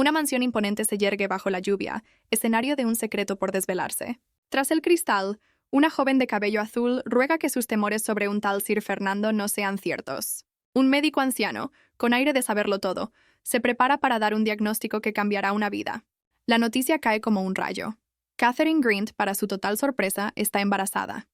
Una mansión imponente se yergue bajo la lluvia, escenario de un secreto por desvelarse. Tras el cristal, una joven de cabello azul ruega que sus temores sobre un tal Sir Fernando no sean ciertos. Un médico anciano, con aire de saberlo todo, se prepara para dar un diagnóstico que cambiará una vida. La noticia cae como un rayo. Catherine Grint, para su total sorpresa, está embarazada.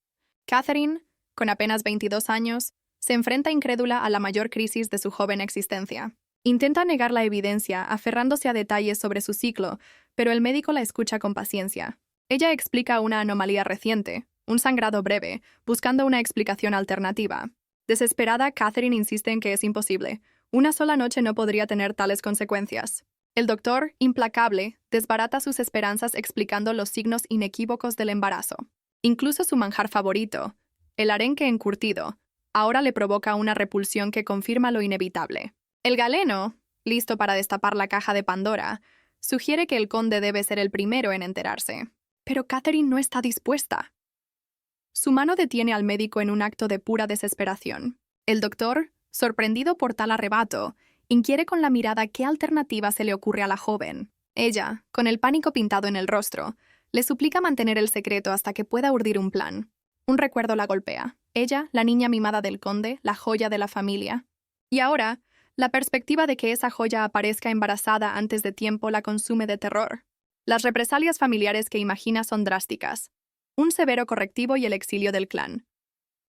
Catherine, con apenas 22 años, se enfrenta incrédula a la mayor crisis de su joven existencia. Intenta negar la evidencia, aferrándose a detalles sobre su ciclo, pero el médico la escucha con paciencia. Ella explica una anomalía reciente, un sangrado breve, buscando una explicación alternativa. Desesperada, Catherine insiste en que es imposible. Una sola noche no podría tener tales consecuencias. El doctor, implacable, desbarata sus esperanzas explicando los signos inequívocos del embarazo. Incluso su manjar favorito, el arenque encurtido, ahora le provoca una repulsión que confirma lo inevitable. El galeno, listo para destapar la caja de Pandora, sugiere que el conde debe ser el primero en enterarse. Pero Catherine no está dispuesta. Su mano detiene al médico en un acto de pura desesperación. El doctor, sorprendido por tal arrebato, inquiere con la mirada qué alternativa se le ocurre a la joven. Ella, con el pánico pintado en el rostro, le suplica mantener el secreto hasta que pueda urdir un plan. Un recuerdo la golpea. Ella, la niña mimada del conde, la joya de la familia. Y ahora, la perspectiva de que esa joya aparezca embarazada antes de tiempo la consume de terror. Las represalias familiares que imagina son drásticas. Un severo correctivo y el exilio del clan.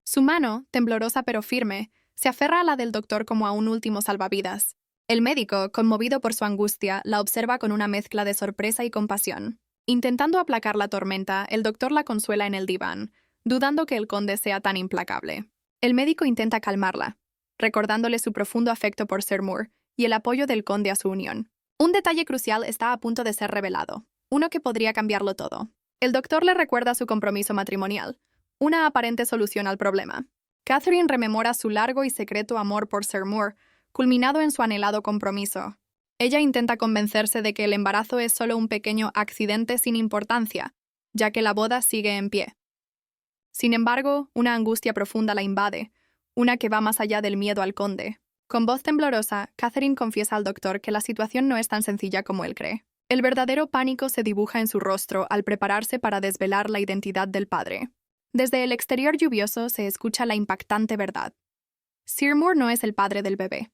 Su mano, temblorosa pero firme, se aferra a la del doctor como a un último salvavidas. El médico, conmovido por su angustia, la observa con una mezcla de sorpresa y compasión. Intentando aplacar la tormenta, el doctor la consuela en el diván, dudando que el conde sea tan implacable. El médico intenta calmarla, recordándole su profundo afecto por Sir Moore y el apoyo del conde a su unión. Un detalle crucial está a punto de ser revelado, uno que podría cambiarlo todo. El doctor le recuerda su compromiso matrimonial, una aparente solución al problema. Catherine rememora su largo y secreto amor por Sir Moore, culminado en su anhelado compromiso. Ella intenta convencerse de que el embarazo es solo un pequeño accidente sin importancia, ya que la boda sigue en pie. Sin embargo, una angustia profunda la invade, una que va más allá del miedo al conde. Con voz temblorosa, Catherine confiesa al doctor que la situación no es tan sencilla como él cree. El verdadero pánico se dibuja en su rostro al prepararse para desvelar la identidad del padre. Desde el exterior lluvioso se escucha la impactante verdad. Sir Moore no es el padre del bebé.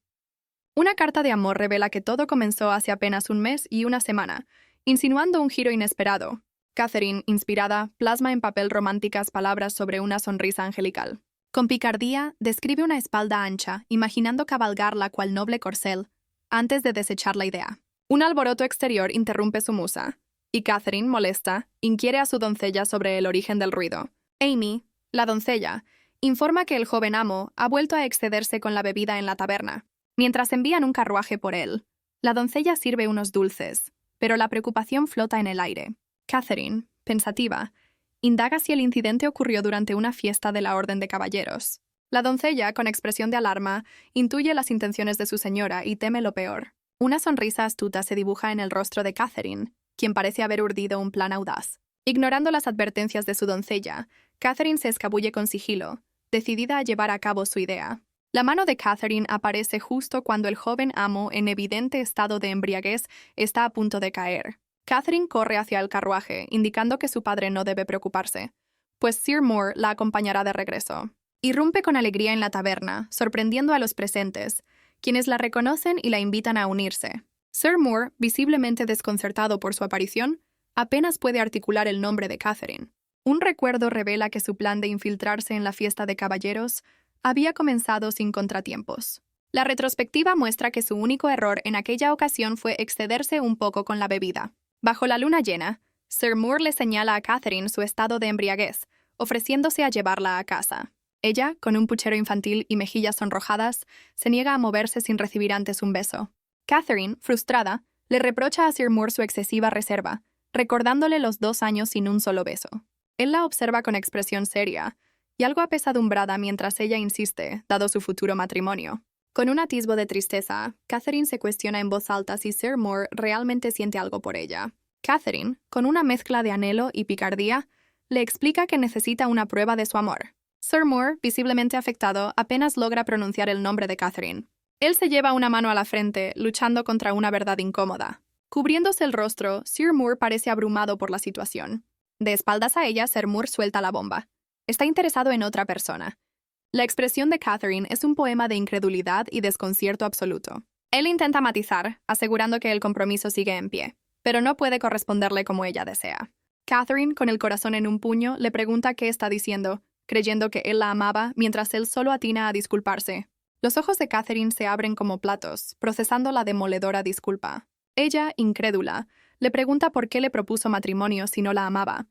Una carta de amor revela que todo comenzó hace apenas un mes y una semana, insinuando un giro inesperado. Catherine, inspirada, plasma en papel románticas palabras sobre una sonrisa angelical. Con picardía, describe una espalda ancha, imaginando cabalgarla cual noble corcel, antes de desechar la idea. Un alboroto exterior interrumpe su musa, y Catherine, molesta, inquiere a su doncella sobre el origen del ruido. Amy, la doncella, informa que el joven amo ha vuelto a excederse con la bebida en la taberna. Mientras envían un carruaje por él, la doncella sirve unos dulces, pero la preocupación flota en el aire. Catherine, pensativa, indaga si el incidente ocurrió durante una fiesta de la Orden de Caballeros. La doncella, con expresión de alarma, intuye las intenciones de su señora y teme lo peor. Una sonrisa astuta se dibuja en el rostro de Catherine, quien parece haber urdido un plan audaz. Ignorando las advertencias de su doncella, Catherine se escabulle con sigilo, decidida a llevar a cabo su idea. La mano de Catherine aparece justo cuando el joven amo, en evidente estado de embriaguez, está a punto de caer. Catherine corre hacia el carruaje, indicando que su padre no debe preocuparse, pues Sir Moore la acompañará de regreso. Irrumpe con alegría en la taberna, sorprendiendo a los presentes, quienes la reconocen y la invitan a unirse. Sir Moore, visiblemente desconcertado por su aparición, apenas puede articular el nombre de Catherine. Un recuerdo revela que su plan de infiltrarse en la fiesta de caballeros había comenzado sin contratiempos. La retrospectiva muestra que su único error en aquella ocasión fue excederse un poco con la bebida. Bajo la luna llena, Sir Moore le señala a Catherine su estado de embriaguez, ofreciéndose a llevarla a casa. Ella, con un puchero infantil y mejillas sonrojadas, se niega a moverse sin recibir antes un beso. Catherine, frustrada, le reprocha a Sir Moore su excesiva reserva, recordándole los 2 años sin un solo beso. Él la observa con expresión seria y algo apesadumbrada mientras ella insiste, dado su futuro matrimonio. Con un atisbo de tristeza, Catherine se cuestiona en voz alta si Sir Moore realmente siente algo por ella. Catherine, con una mezcla de anhelo y picardía, le explica que necesita una prueba de su amor. Sir Moore, visiblemente afectado, apenas logra pronunciar el nombre de Catherine. Él se lleva una mano a la frente, luchando contra una verdad incómoda. Cubriéndose el rostro, Sir Moore parece abrumado por la situación. De espaldas a ella, Sir Moore suelta la bomba. Está interesado en otra persona. La expresión de Catherine es un poema de incredulidad y desconcierto absoluto. Él intenta matizar, asegurando que el compromiso sigue en pie, pero no puede corresponderle como ella desea. Catherine, con el corazón en un puño, le pregunta qué está diciendo, creyendo que él la amaba, mientras él solo atina a disculparse. Los ojos de Catherine se abren como platos, procesando la demoledora disculpa. Ella, incrédula, le pregunta por qué le propuso matrimonio si no la amaba,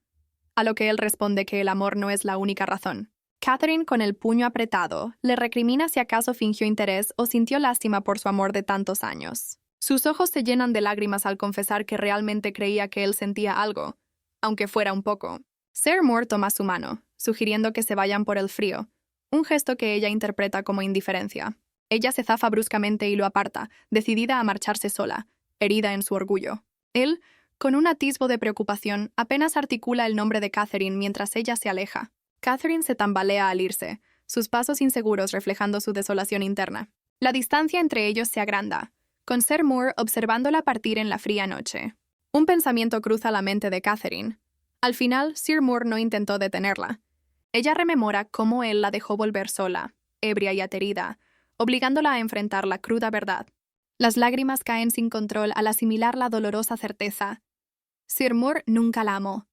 a lo que él responde que el amor no es la única razón. Catherine, con el puño apretado, le recrimina si acaso fingió interés o sintió lástima por su amor de tantos años. Sus ojos se llenan de lágrimas al confesar que realmente creía que él sentía algo, aunque fuera un poco. Sir Moore toma su mano, sugiriendo que se vayan por el frío, un gesto que ella interpreta como indiferencia. Ella se zafa bruscamente y lo aparta, decidida a marcharse sola, herida en su orgullo. Él, con un atisbo de preocupación, apenas articula el nombre de Catherine mientras ella se aleja. Catherine se tambalea al irse, sus pasos inseguros reflejando su desolación interna. La distancia entre ellos se agranda, con Sir Moore observándola partir en la fría noche. Un pensamiento cruza la mente de Catherine. Al final, Sir Moore no intentó detenerla. Ella rememora cómo él la dejó volver sola, ebria y aterida, obligándola a enfrentar la cruda verdad. Las lágrimas caen sin control al asimilar la dolorosa certeza. Sir Moore nunca la amó.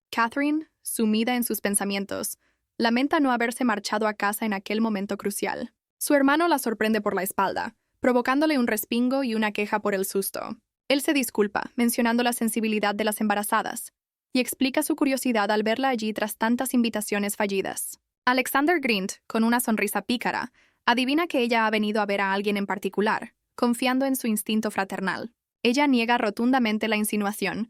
Catherine, sumida en sus pensamientos, lamenta no haberse marchado a casa en aquel momento crucial. Su hermano la sorprende por la espalda, provocándole un respingo y una queja por el susto. Él se disculpa, mencionando la sensibilidad de las embarazadas, y explica su curiosidad al verla allí tras tantas invitaciones fallidas. Alexander Grint, con una sonrisa pícara, adivina que ella ha venido a ver a alguien en particular, confiando en su instinto fraternal. Ella niega rotundamente la insinuación,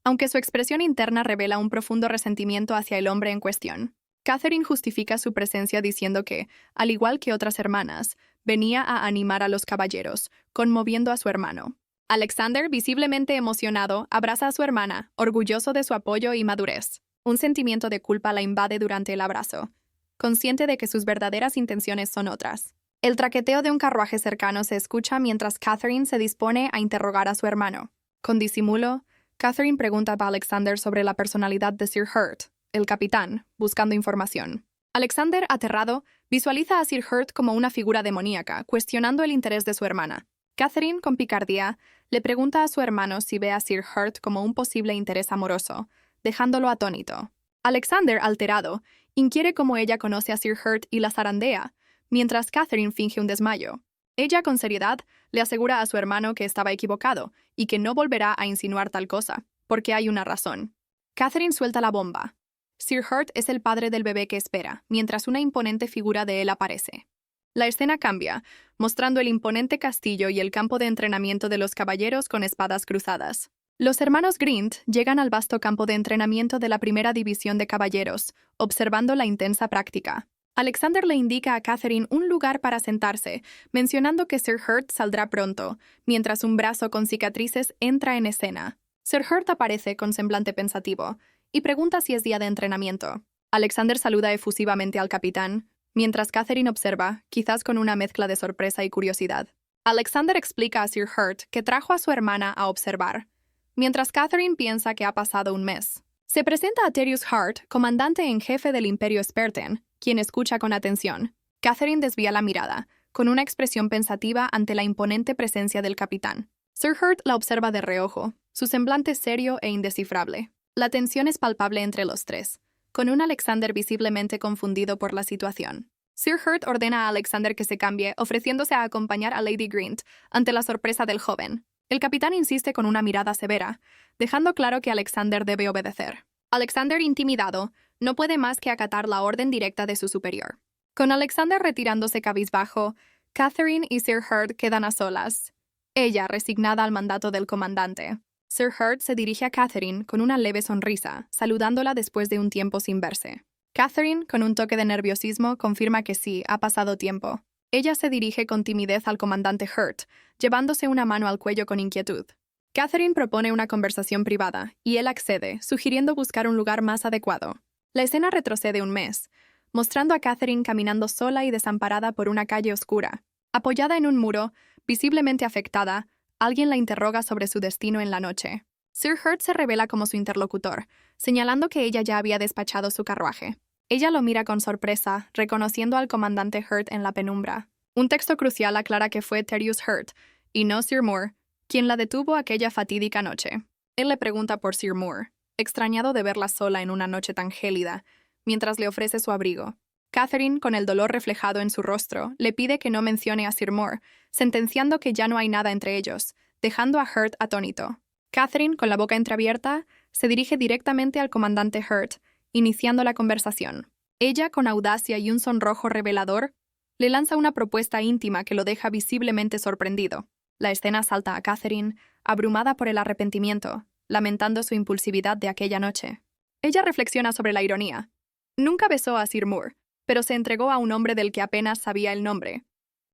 aunque su expresión interna revela un profundo resentimiento hacia el hombre en cuestión. Catherine justifica su presencia diciendo que, al igual que otras hermanas, venía a animar a los caballeros, conmoviendo a su hermano. Alexander, visiblemente emocionado, abraza a su hermana, orgulloso de su apoyo y madurez. Un sentimiento de culpa la invade durante el abrazo, consciente de que sus verdaderas intenciones son otras. El traqueteo de un carruaje cercano se escucha mientras Catherine se dispone a interrogar a su hermano. Con disimulo, Catherine pregunta a Alexander sobre la personalidad de Sir Hurt, el capitán, buscando información. Alexander, aterrado, visualiza a Sir Hurt como una figura demoníaca, cuestionando el interés de su hermana. Catherine, con picardía, le pregunta a su hermano si ve a Sir Hurt como un posible interés amoroso, dejándolo atónito. Alexander, alterado, inquiere cómo ella conoce a Sir Hurt y la zarandea, mientras Catherine finge un desmayo. Ella, con seriedad, le asegura a su hermano que estaba equivocado y que no volverá a insinuar tal cosa, porque hay una razón. Catherine suelta la bomba. Sir Hurt es el padre del bebé que espera, mientras una imponente figura de él aparece. La escena cambia, mostrando el imponente castillo y el campo de entrenamiento de los caballeros con espadas cruzadas. Los hermanos Grint llegan al vasto campo de entrenamiento de la primera división de caballeros, observando la intensa práctica. Alexander le indica a Catherine un lugar para sentarse, mencionando que Sir Hurt saldrá pronto, mientras un brazo con cicatrices entra en escena. Sir Hurt aparece con semblante pensativo y pregunta si es día de entrenamiento. Alexander saluda efusivamente al capitán, mientras Catherine observa, quizás con una mezcla de sorpresa y curiosidad. Alexander explica a Sir Hurt que trajo a su hermana a observar, mientras Catherine piensa que ha pasado un mes. Se presenta a Terius Hart, comandante en jefe del Imperio Sperten, quien escucha con atención. Catherine desvía la mirada, con una expresión pensativa ante la imponente presencia del capitán. Sir Hurt la observa de reojo, su semblante serio e indescifrable. La tensión es palpable entre los tres, con un Alexander visiblemente confundido por la situación. Sir Hurt ordena a Alexander que se cambie, ofreciéndose a acompañar a Lady Grint ante la sorpresa del joven. El capitán insiste con una mirada severa, dejando claro que Alexander debe obedecer. Alexander, intimidado, no puede más que acatar la orden directa de su superior. Con Alexander retirándose cabizbajo, Catherine y Sir Hurt quedan a solas, ella resignada al mandato del comandante. Sir Hurt se dirige a Catherine con una leve sonrisa, saludándola después de un tiempo sin verse. Catherine, con un toque de nerviosismo, confirma que sí, ha pasado tiempo. Ella se dirige con timidez al comandante Hurt, llevándose una mano al cuello con inquietud. Catherine propone una conversación privada, y él accede, sugiriendo buscar un lugar más adecuado. La escena retrocede un mes, mostrando a Catherine caminando sola y desamparada por una calle oscura. Apoyada en un muro, visiblemente afectada, Alguien la interroga sobre su destino en la noche. Sir Hurt se revela como su interlocutor, señalando que ella ya había despachado su carruaje. Ella lo mira con sorpresa, reconociendo al comandante Hurt en la penumbra. Un texto crucial aclara que fue Terius Hurt, y no Sir Moore, quien la detuvo aquella fatídica noche. Él le pregunta por Sir Moore, extrañado de verla sola en una noche tan gélida, mientras le ofrece su abrigo. Catherine, con el dolor reflejado en su rostro, le pide que no mencione a Sir Moore, sentenciando que ya no hay nada entre ellos, dejando a Hurt atónito. Catherine, con la boca entreabierta, se dirige directamente al comandante Hurt, iniciando la conversación. Ella, con audacia y un sonrojo revelador, le lanza una propuesta íntima que lo deja visiblemente sorprendido. La escena salta a Catherine, abrumada por el arrepentimiento, lamentando su impulsividad de aquella noche. Ella reflexiona sobre la ironía. Nunca besó a Sir Moore, pero se entregó a un hombre del que apenas sabía el nombre.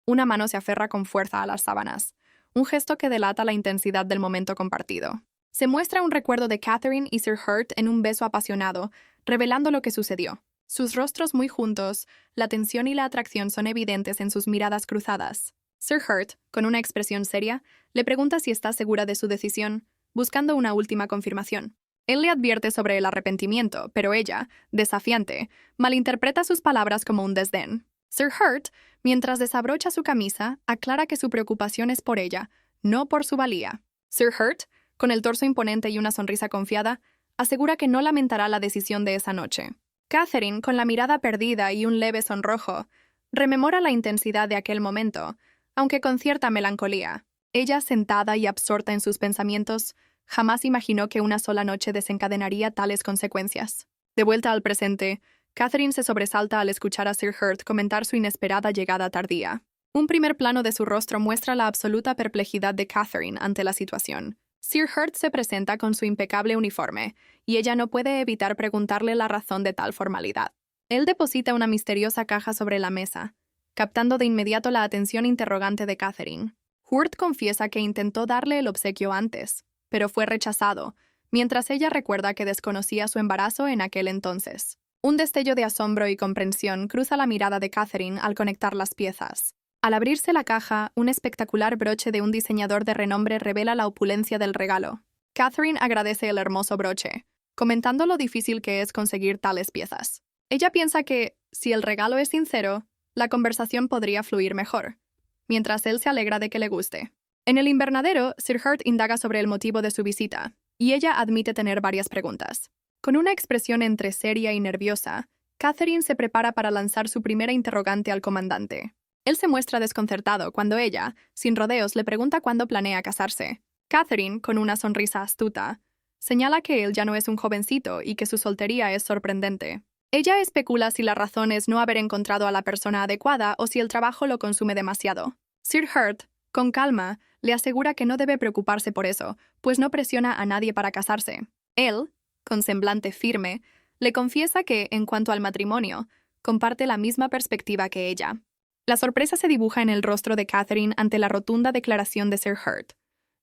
Una mano se aferra con fuerza a las sábanas, un gesto que delata la intensidad del momento compartido. Se muestra un recuerdo de Catherine y Sir Hurt en un beso apasionado, revelando lo que sucedió. Sus rostros muy juntos, la tensión y la atracción son evidentes en sus miradas cruzadas. Sir Hurt, con una expresión seria, le pregunta si está segura de su decisión, buscando una última confirmación. Él le advierte sobre el arrepentimiento, pero ella, desafiante, malinterpreta sus palabras como un desdén. Sir Hurt, mientras desabrocha su camisa, aclara que su preocupación es por ella, no por su valía. Sir Hurt, con el torso imponente y una sonrisa confiada, asegura que no lamentará la decisión de esa noche. Catherine, con la mirada perdida y un leve sonrojo, rememora la intensidad de aquel momento, aunque con cierta melancolía. Ella, sentada y absorta en sus pensamientos, jamás imaginó que una sola noche desencadenaría tales consecuencias. De vuelta al presente, Catherine se sobresalta al escuchar a Sir Hurt comentar su inesperada llegada tardía. Un primer plano de su rostro muestra la absoluta perplejidad de Catherine ante la situación. Sir Hurt se presenta con su impecable uniforme, y ella no puede evitar preguntarle la razón de tal formalidad. Él deposita una misteriosa caja sobre la mesa, captando de inmediato la atención interrogante de Catherine. Hurt confiesa que intentó darle el obsequio antes, pero fue rechazado, mientras ella recuerda que desconocía su embarazo en aquel entonces. Un destello de asombro y comprensión cruza la mirada de Catherine al conectar las piezas. Al abrirse la caja, un espectacular broche de un diseñador de renombre revela la opulencia del regalo. Catherine agradece el hermoso broche, comentando lo difícil que es conseguir tales piezas. Ella piensa que, si el regalo es sincero, la conversación podría fluir mejor, mientras él se alegra de que le guste. En el invernadero, Sir Hurt indaga sobre el motivo de su visita, y ella admite tener varias preguntas. Con una expresión entre seria y nerviosa, Catherine se prepara para lanzar su primera interrogante al comandante. Él se muestra desconcertado cuando ella, sin rodeos, le pregunta cuándo planea casarse. Catherine, con una sonrisa astuta, señala que él ya no es un jovencito y que su soltería es sorprendente. Ella especula si la razón es no haber encontrado a la persona adecuada o si el trabajo lo consume demasiado. Sir Hurt, con calma, le asegura que no debe preocuparse por eso, pues no presiona a nadie para casarse. Él, con semblante firme, le confiesa que, en cuanto al matrimonio, comparte la misma perspectiva que ella. La sorpresa se dibuja en el rostro de Catherine ante la rotunda declaración de Sir Hurt.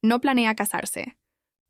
No planea casarse.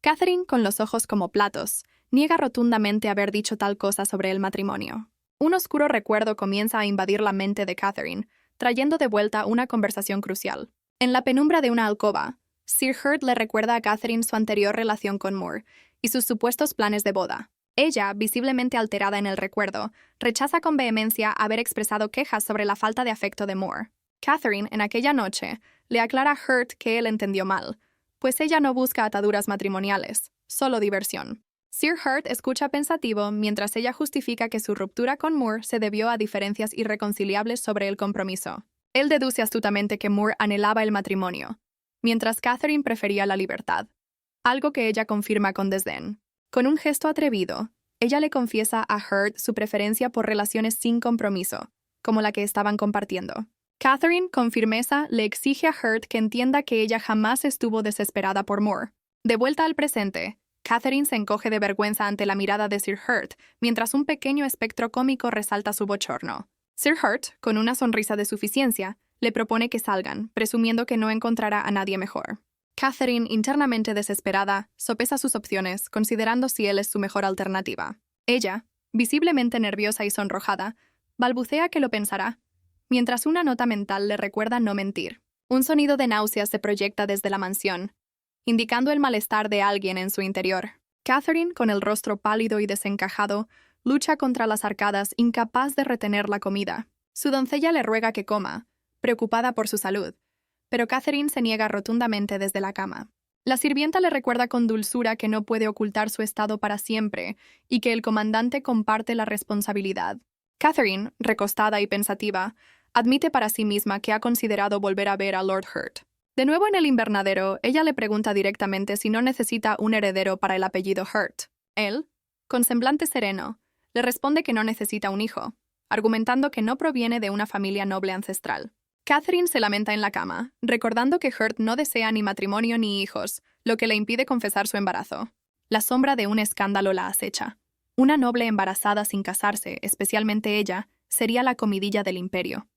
Catherine, con los ojos como platos, niega rotundamente haber dicho tal cosa sobre el matrimonio. Un oscuro recuerdo comienza a invadir la mente de Catherine, trayendo de vuelta una conversación crucial. En la penumbra de una alcoba, Sir Hurt le recuerda a Catherine su anterior relación con Moore y sus supuestos planes de boda. Ella, visiblemente alterada en el recuerdo, rechaza con vehemencia haber expresado quejas sobre la falta de afecto de Moore. Catherine, en aquella noche, le aclara a Hurt que él entendió mal, pues ella no busca ataduras matrimoniales, solo diversión. Sir Hurt escucha pensativo mientras ella justifica que su ruptura con Moore se debió a diferencias irreconciliables sobre el compromiso. Él deduce astutamente que Moore anhelaba el matrimonio, mientras Catherine prefería la libertad, algo que ella confirma con desdén. Con un gesto atrevido, ella le confiesa a Hurt su preferencia por relaciones sin compromiso, como la que estaban compartiendo. Catherine, con firmeza, le exige a Hurt que entienda que ella jamás estuvo desesperada por Moore. De vuelta al presente, Catherine se encoge de vergüenza ante la mirada de Sir Hurt, mientras un pequeño espectro cómico resalta su bochorno. Sir Hurt, con una sonrisa de suficiencia, le propone que salgan, presumiendo que no encontrará a nadie mejor. Catherine, internamente desesperada, sopesa sus opciones, considerando si él es su mejor alternativa. Ella, visiblemente nerviosa y sonrojada, balbucea que lo pensará, mientras una nota mental le recuerda no mentir. Un sonido de náuseas se proyecta desde la mansión, indicando el malestar de alguien en su interior. Catherine, con el rostro pálido y desencajado, lucha contra las arcadas, incapaz de retener la comida. Su doncella le ruega que coma, preocupada por su salud, pero Catherine se niega rotundamente desde la cama. La sirvienta le recuerda con dulzura que no puede ocultar su estado para siempre y que el comandante comparte la responsabilidad. Catherine, recostada y pensativa, admite para sí misma que ha considerado volver a ver a Lord Hurt. De nuevo en el invernadero, ella le pregunta directamente si no necesita un heredero para el apellido Hurt. Él, con semblante sereno, le responde que no necesita un hijo, argumentando que no proviene de una familia noble ancestral. Catherine se lamenta en la cama, recordando que Hurt no desea ni matrimonio ni hijos, lo que le impide confesar su embarazo. La sombra de un escándalo la acecha. Una noble embarazada sin casarse, especialmente ella, sería la comidilla del imperio.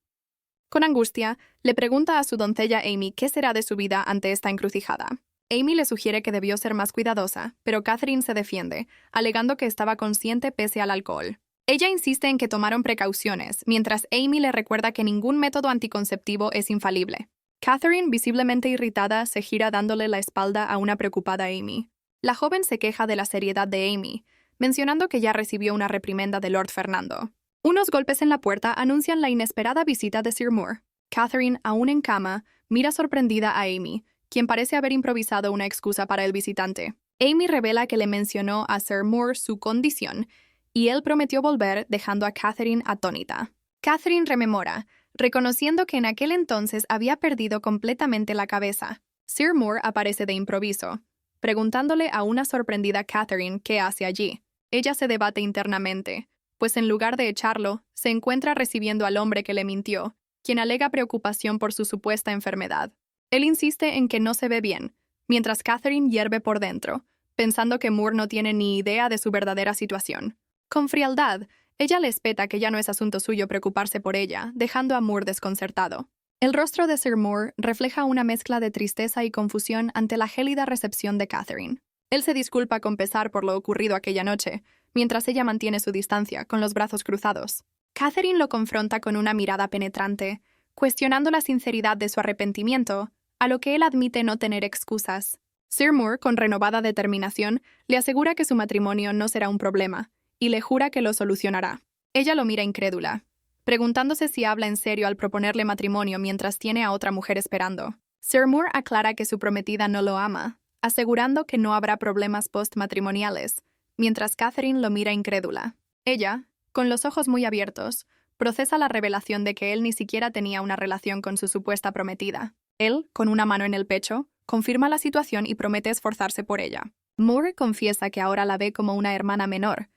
Con angustia, le pregunta a su doncella Amy qué será de su vida ante esta encrucijada. Amy le sugiere que debió ser más cuidadosa, pero Catherine se defiende, alegando que estaba consciente pese al alcohol. Ella insiste en que tomaron precauciones, mientras Amy le recuerda que ningún método anticonceptivo es infalible. Catherine, visiblemente irritada, se gira dándole la espalda a una preocupada Amy. La joven se queja de la seriedad de Amy, mencionando que ya recibió una reprimenda de Lord Fernando. Unos golpes en la puerta anuncian la inesperada visita de Sir Moore. Catherine, aún en cama, mira sorprendida a Amy, quien parece haber improvisado una excusa para el visitante. Amy revela que le mencionó a Sir Moore su condición, y él prometió volver, dejando a Catherine atónita. Catherine rememora, reconociendo que en aquel entonces había perdido completamente la cabeza. Sir Moore aparece de improviso, preguntándole a una sorprendida Catherine qué hace allí. Ella se debate internamente, pues en lugar de echarlo, se encuentra recibiendo al hombre que le mintió, quien alega preocupación por su supuesta enfermedad. Él insiste en que no se ve bien, mientras Catherine hierve por dentro, pensando que Moore no tiene ni idea de su verdadera situación. Con frialdad, ella le espeta que ya no es asunto suyo preocuparse por ella, dejando a Moore desconcertado. El rostro de Sir Moore refleja una mezcla de tristeza y confusión ante la gélida recepción de Catherine. Él se disculpa con pesar por lo ocurrido aquella noche, mientras ella mantiene su distancia, con los brazos cruzados. Catherine lo confronta con una mirada penetrante, cuestionando la sinceridad de su arrepentimiento, a lo que él admite no tener excusas. Sir Moore, con renovada determinación, le asegura que su matrimonio no será un problema, y le jura que lo solucionará. Ella lo mira incrédula, preguntándose si habla en serio al proponerle matrimonio mientras tiene a otra mujer esperando. Sir Moore aclara que su prometida no lo ama, asegurando que no habrá problemas postmatrimoniales, mientras Catherine lo mira incrédula. Ella, con los ojos muy abiertos, procesa la revelación de que él ni siquiera tenía una relación con su supuesta prometida. Él, con una mano en el pecho, confirma la situación y promete esforzarse por ella. Moore confiesa que ahora la ve como una hermana menor,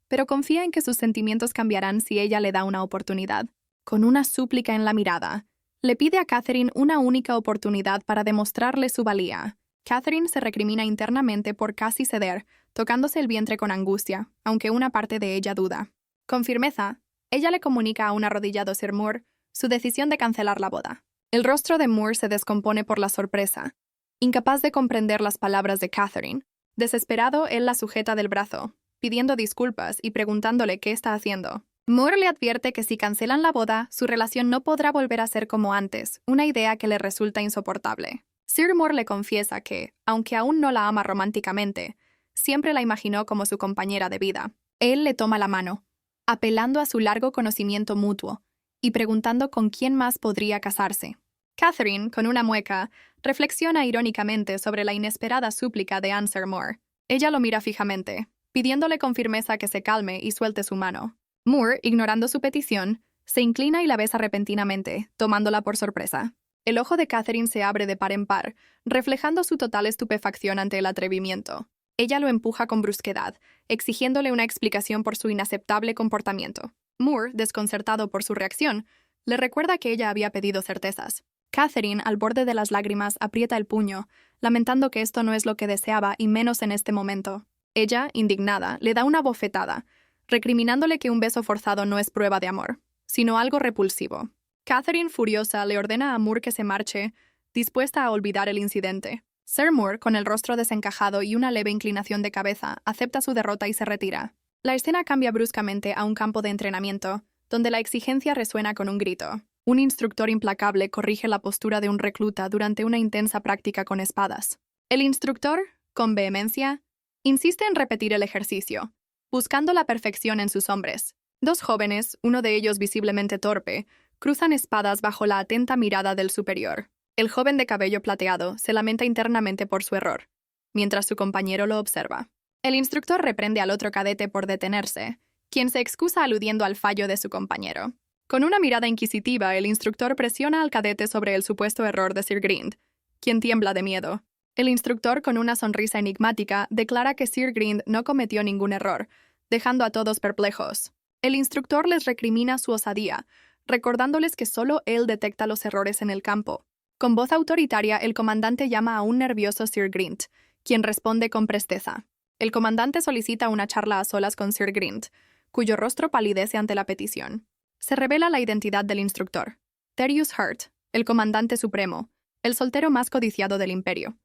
pero confía en que sus sentimientos cambiarán si ella le da una oportunidad. Con una súplica en la mirada, le pide a Catherine una única oportunidad para demostrarle su valía. Catherine se recrimina internamente por casi ceder, tocándose el vientre con angustia, aunque una parte de ella duda. Con firmeza, ella le comunica a un arrodillado Sir Moore su decisión de cancelar la boda. El rostro de Moore se descompone por la sorpresa. Incapaz de comprender las palabras de Catherine, desesperado, él la sujeta del brazo, pidiendo disculpas y preguntándole qué está haciendo. Moore le advierte que si cancelan la boda, su relación no podrá volver a ser como antes, una idea que le resulta insoportable. Sir Moore le confiesa que, aunque aún no la ama románticamente, siempre la imaginó como su compañera de vida. Él le toma la mano, apelando a su largo conocimiento mutuo, y preguntando con quién más podría casarse. Catherine, con una mueca, reflexiona irónicamente sobre la inesperada súplica de Anne Sir Moore. Ella lo mira fijamente, pidiéndole con firmeza que se calme y suelte su mano. Moore, ignorando su petición, se inclina y la besa repentinamente, tomándola por sorpresa. El ojo de Catherine se abre de par en par, reflejando su total estupefacción ante el atrevimiento. Ella lo empuja con brusquedad, exigiéndole una explicación por su inaceptable comportamiento. Moore, desconcertado por su reacción, le recuerda que ella había pedido certezas. Catherine, al borde de las lágrimas, aprieta el puño, lamentando que esto no es lo que deseaba y menos en este momento. Ella, indignada, le da una bofetada, recriminándole que un beso forzado no es prueba de amor, sino algo repulsivo. Catherine, furiosa, le ordena a Moore que se marche, dispuesta a olvidar el incidente. Sir Moore, con el rostro desencajado y una leve inclinación de cabeza, acepta su derrota y se retira. La escena cambia bruscamente a un campo de entrenamiento, donde la exigencia resuena con un grito. Un instructor implacable corrige la postura de un recluta durante una intensa práctica con espadas. El instructor, con vehemencia, insiste en repetir el ejercicio, buscando la perfección en sus hombres. Dos jóvenes, uno de ellos visiblemente torpe, cruzan espadas bajo la atenta mirada del superior. El joven de cabello plateado se lamenta internamente por su error, mientras su compañero lo observa. El instructor reprende al otro cadete por detenerse, quien se excusa aludiendo al fallo de su compañero. Con una mirada inquisitiva, el instructor presiona al cadete sobre el supuesto error de Sir Grind, quien tiembla de miedo. El instructor, con una sonrisa enigmática, declara que Sir Grind no cometió ningún error, dejando a todos perplejos. El instructor les recrimina su osadía, recordándoles que solo él detecta los errores en el campo. Con voz autoritaria, el comandante llama a un nervioso Sir Grind, quien responde con presteza. El comandante solicita una charla a solas con Sir Grind, cuyo rostro palidece ante la petición. Se revela la identidad del instructor. Terius Hurt, el comandante supremo, el soltero más codiciado del imperio.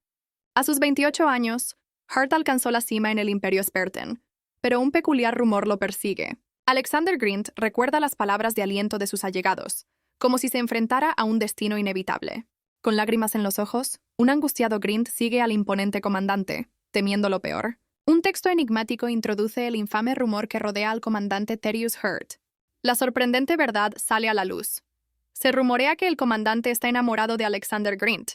A sus 28 años, Hurt alcanzó la cima en el imperio Spartan, pero un peculiar rumor lo persigue. Alexander Grind recuerda las palabras de aliento de sus allegados, como si se enfrentara a un destino inevitable. Con lágrimas en los ojos, un angustiado Grind sigue al imponente comandante, temiendo lo peor. Un texto enigmático introduce el infame rumor que rodea al comandante Terius Hurt. La sorprendente verdad sale a la luz. Se rumorea que el comandante está enamorado de Alexander Grind.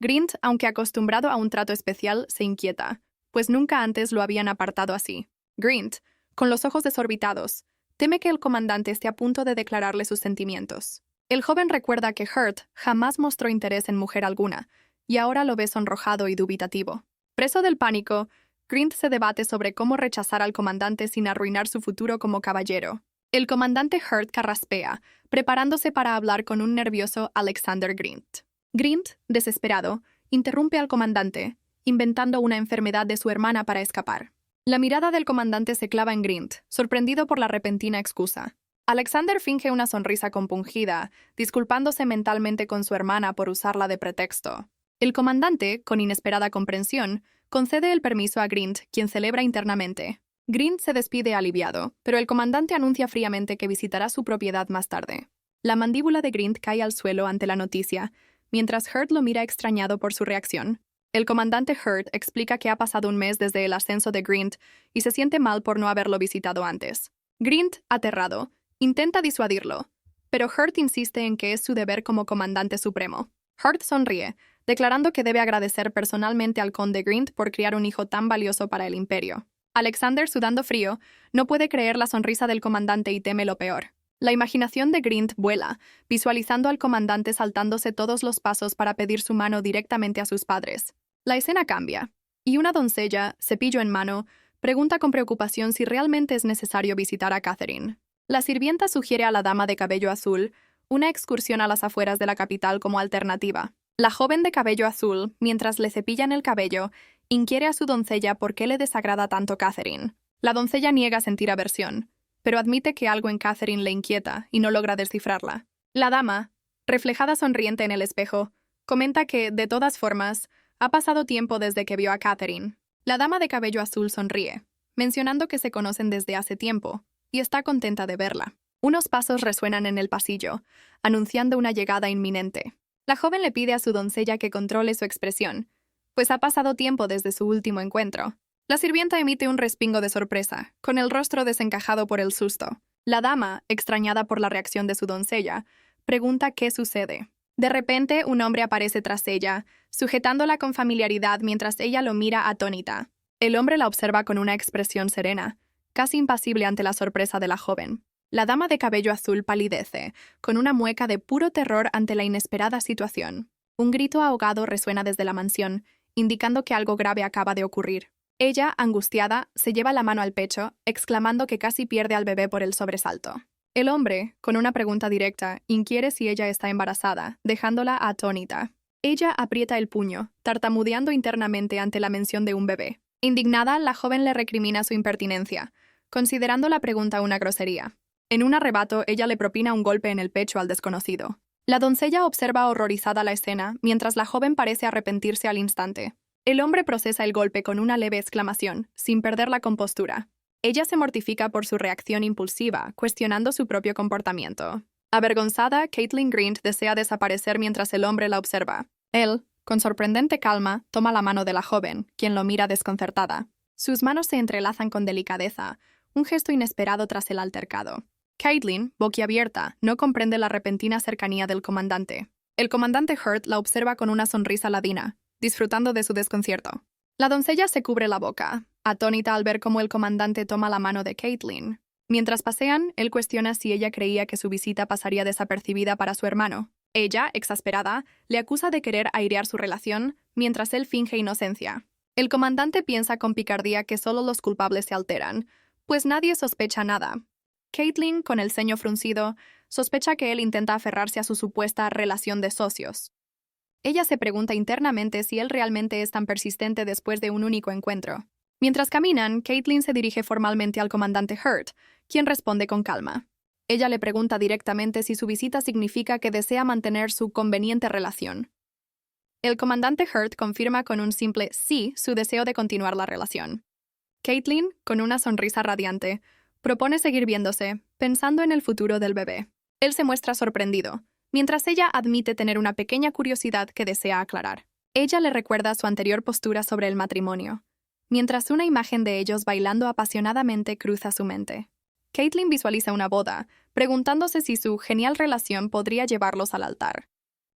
Grind, aunque acostumbrado a un trato especial, se inquieta, pues nunca antes lo habían apartado así. Grind, con los ojos desorbitados, teme que el comandante esté a punto de declararle sus sentimientos. El joven recuerda que Hurt jamás mostró interés en mujer alguna, y ahora lo ve sonrojado y dubitativo. Preso del pánico, Grind se debate sobre cómo rechazar al comandante sin arruinar su futuro como caballero. El comandante Hurt carraspea, preparándose para hablar con un nervioso Alexander Grind. Grind, desesperado, interrumpe al comandante, inventando una enfermedad de su hermana para escapar. La mirada del comandante se clava en Grind, sorprendido por la repentina excusa. Alexander finge una sonrisa compungida, disculpándose mentalmente con su hermana por usarla de pretexto. El comandante, con inesperada comprensión, concede el permiso a Grind, quien celebra internamente. Grind se despide aliviado, pero el comandante anuncia fríamente que visitará su propiedad más tarde. La mandíbula de Grind cae al suelo ante la noticia, mientras Hurt lo mira extrañado por su reacción. El comandante Hurt explica que ha pasado un mes desde el ascenso de Grind y se siente mal por no haberlo visitado antes. Grind, aterrado, intenta disuadirlo, pero Hurt insiste en que es su deber como comandante supremo. Hurt sonríe, declarando que debe agradecer personalmente al conde Grind por criar un hijo tan valioso para el imperio. Alexander, sudando frío, no puede creer la sonrisa del comandante y teme lo peor. La imaginación de Grind vuela, visualizando al comandante saltándose todos los pasos para pedir su mano directamente a sus padres. La escena cambia, y una doncella, cepillo en mano, pregunta con preocupación si realmente es necesario visitar a Catherine. La sirvienta sugiere a la dama de cabello azul una excursión a las afueras de la capital como alternativa. La joven de cabello azul, mientras le cepillan el cabello, inquiere a su doncella por qué le desagrada tanto Catherine. La doncella niega sentir aversión, pero admite que algo en Catherine le inquieta y no logra descifrarla. La dama, reflejada sonriente en el espejo, comenta que, de todas formas, ha pasado tiempo desde que vio a Catherine. La dama de cabello azul sonríe, mencionando que se conocen desde hace tiempo, y está contenta de verla. Unos pasos resuenan en el pasillo, anunciando una llegada inminente. La joven le pide a su doncella que controle su expresión, pues ha pasado tiempo desde su último encuentro. La sirvienta emite un respingo de sorpresa, con el rostro desencajado por el susto. La dama, extrañada por la reacción de su doncella, pregunta qué sucede. De repente, un hombre aparece tras ella, sujetándola con familiaridad mientras ella lo mira atónita. El hombre la observa con una expresión serena, casi impasible ante la sorpresa de la joven. La dama de cabello azul palidece, con una mueca de puro terror ante la inesperada situación. Un grito ahogado resuena desde la mansión, indicando que algo grave acaba de ocurrir. Ella, angustiada, se lleva la mano al pecho, exclamando que casi pierde al bebé por el sobresalto. El hombre, con una pregunta directa, inquiere si ella está embarazada, dejándola atónita. Ella aprieta el puño, tartamudeando internamente ante la mención de un bebé. Indignada, la joven le recrimina su impertinencia, considerando la pregunta una grosería. En un arrebato, ella le propina un golpe en el pecho al desconocido. La doncella observa horrorizada la escena, mientras la joven parece arrepentirse al instante. El hombre procesa el golpe con una leve exclamación, sin perder la compostura. Ella se mortifica por su reacción impulsiva, cuestionando su propio comportamiento. Avergonzada, Caitlin Grint desea desaparecer mientras el hombre la observa. Él, con sorprendente calma, toma la mano de la joven, quien lo mira desconcertada. Sus manos se entrelazan con delicadeza, un gesto inesperado tras el altercado. Caitlin, boquiabierta, no comprende la repentina cercanía del comandante. El comandante Hurt la observa con una sonrisa ladina, disfrutando de su desconcierto. La doncella se cubre la boca, atónita al ver cómo el comandante toma la mano de Caitlin. Mientras pasean, él cuestiona si ella creía que su visita pasaría desapercibida para su hermano. Ella, exasperada, le acusa de querer airear su relación, mientras él finge inocencia. El comandante piensa con picardía que solo los culpables se alteran, pues nadie sospecha nada. Caitlin, con el ceño fruncido, sospecha que él intenta aferrarse a su supuesta relación de socios. Ella se pregunta internamente si él realmente es tan persistente después de un único encuentro. Mientras caminan, Caitlin se dirige formalmente al comandante Hurt, quien responde con calma. Ella le pregunta directamente si su visita significa que desea mantener su conveniente relación. El comandante Hurt confirma con un simple sí su deseo de continuar la relación. Caitlin, con una sonrisa radiante, propone seguir viéndose, pensando en el futuro del bebé. Él se muestra sorprendido, mientras ella admite tener una pequeña curiosidad que desea aclarar. Ella le recuerda su anterior postura sobre el matrimonio, mientras una imagen de ellos bailando apasionadamente cruza su mente. Caitlin visualiza una boda, preguntándose si su genial relación podría llevarlos al altar.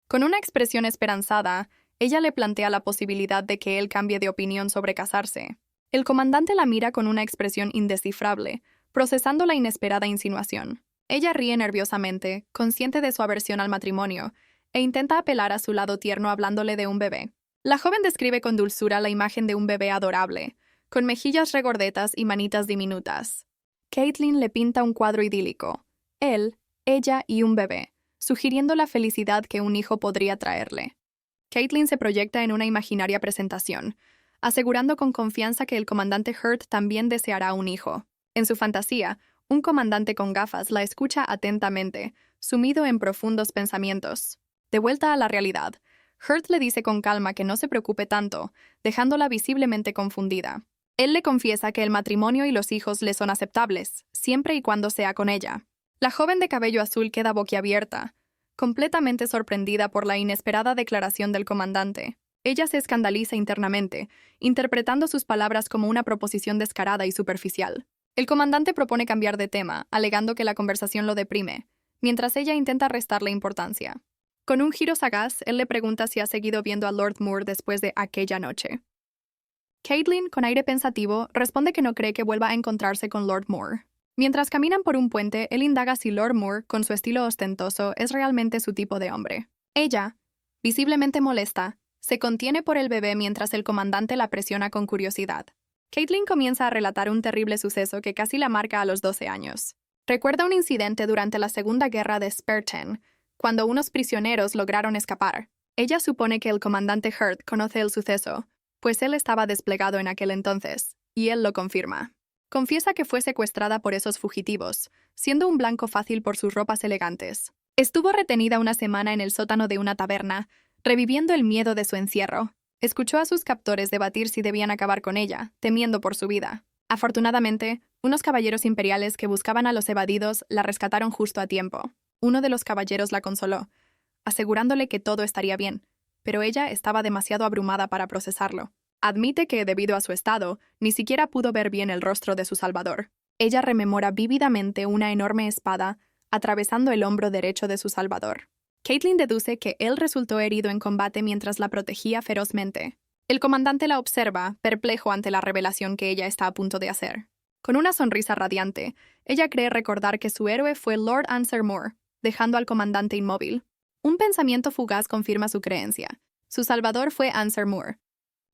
Con una expresión esperanzada, ella le plantea la posibilidad de que él cambie de opinión sobre casarse. El comandante la mira con una expresión indescifrable, procesando la inesperada insinuación. Ella ríe nerviosamente, consciente de su aversión al matrimonio, e intenta apelar a su lado tierno hablándole de un bebé. La joven describe con dulzura la imagen de un bebé adorable, con mejillas regordetas y manitas diminutas. Caitlin le pinta un cuadro idílico. Él, ella y un bebé, sugiriendo la felicidad que un hijo podría traerle. Caitlin se proyecta en una imaginaria presentación, asegurando con confianza que el comandante Hurt también deseará un hijo. En su fantasía, un comandante con gafas la escucha atentamente, sumido en profundos pensamientos. De vuelta a la realidad, Hurt le dice con calma que no se preocupe tanto, dejándola visiblemente confundida. Él le confiesa que el matrimonio y los hijos le son aceptables, siempre y cuando sea con ella. La joven de cabello azul queda boquiabierta, completamente sorprendida por la inesperada declaración del comandante. Ella se escandaliza internamente, interpretando sus palabras como una proposición descarada y superficial. El comandante propone cambiar de tema, alegando que la conversación lo deprime, mientras ella intenta restarle importancia. Con un giro sagaz, él le pregunta si ha seguido viendo a Lord Moore después de aquella noche. Caitlin, con aire pensativo, responde que no cree que vuelva a encontrarse con Lord Moore. Mientras caminan por un puente, él indaga si Lord Moore, con su estilo ostentoso, es realmente su tipo de hombre. Ella, visiblemente molesta, se contiene por el bebé mientras el comandante la presiona con curiosidad. Caitlin comienza a relatar un terrible suceso que casi la marca a los 12 años. Recuerda un incidente durante la Segunda Guerra de Spartan, cuando unos prisioneros lograron escapar. Ella supone que el comandante Hurt conoce el suceso, pues él estaba desplegado en aquel entonces, y él lo confirma. Confiesa que fue secuestrada por esos fugitivos, siendo un blanco fácil por sus ropas elegantes. Estuvo retenida una semana en el sótano de una taberna, reviviendo el miedo de su encierro. Escuchó a sus captores debatir si debían acabar con ella, temiendo por su vida. Afortunadamente, unos caballeros imperiales que buscaban a los evadidos la rescataron justo a tiempo. Uno de los caballeros la consoló, asegurándole que todo estaría bien, pero ella estaba demasiado abrumada para procesarlo. Admite que, debido a su estado, ni siquiera pudo ver bien el rostro de su salvador. Ella rememora vívidamente una enorme espada atravesando el hombro derecho de su salvador. Caitlin deduce que él resultó herido en combate mientras la protegía ferozmente. El comandante la observa, perplejo ante la revelación que ella está a punto de hacer. Con una sonrisa radiante, ella cree recordar que su héroe fue Lord Anser Moore, dejando al comandante inmóvil. Un pensamiento fugaz confirma su creencia. Su salvador fue Anser Moore.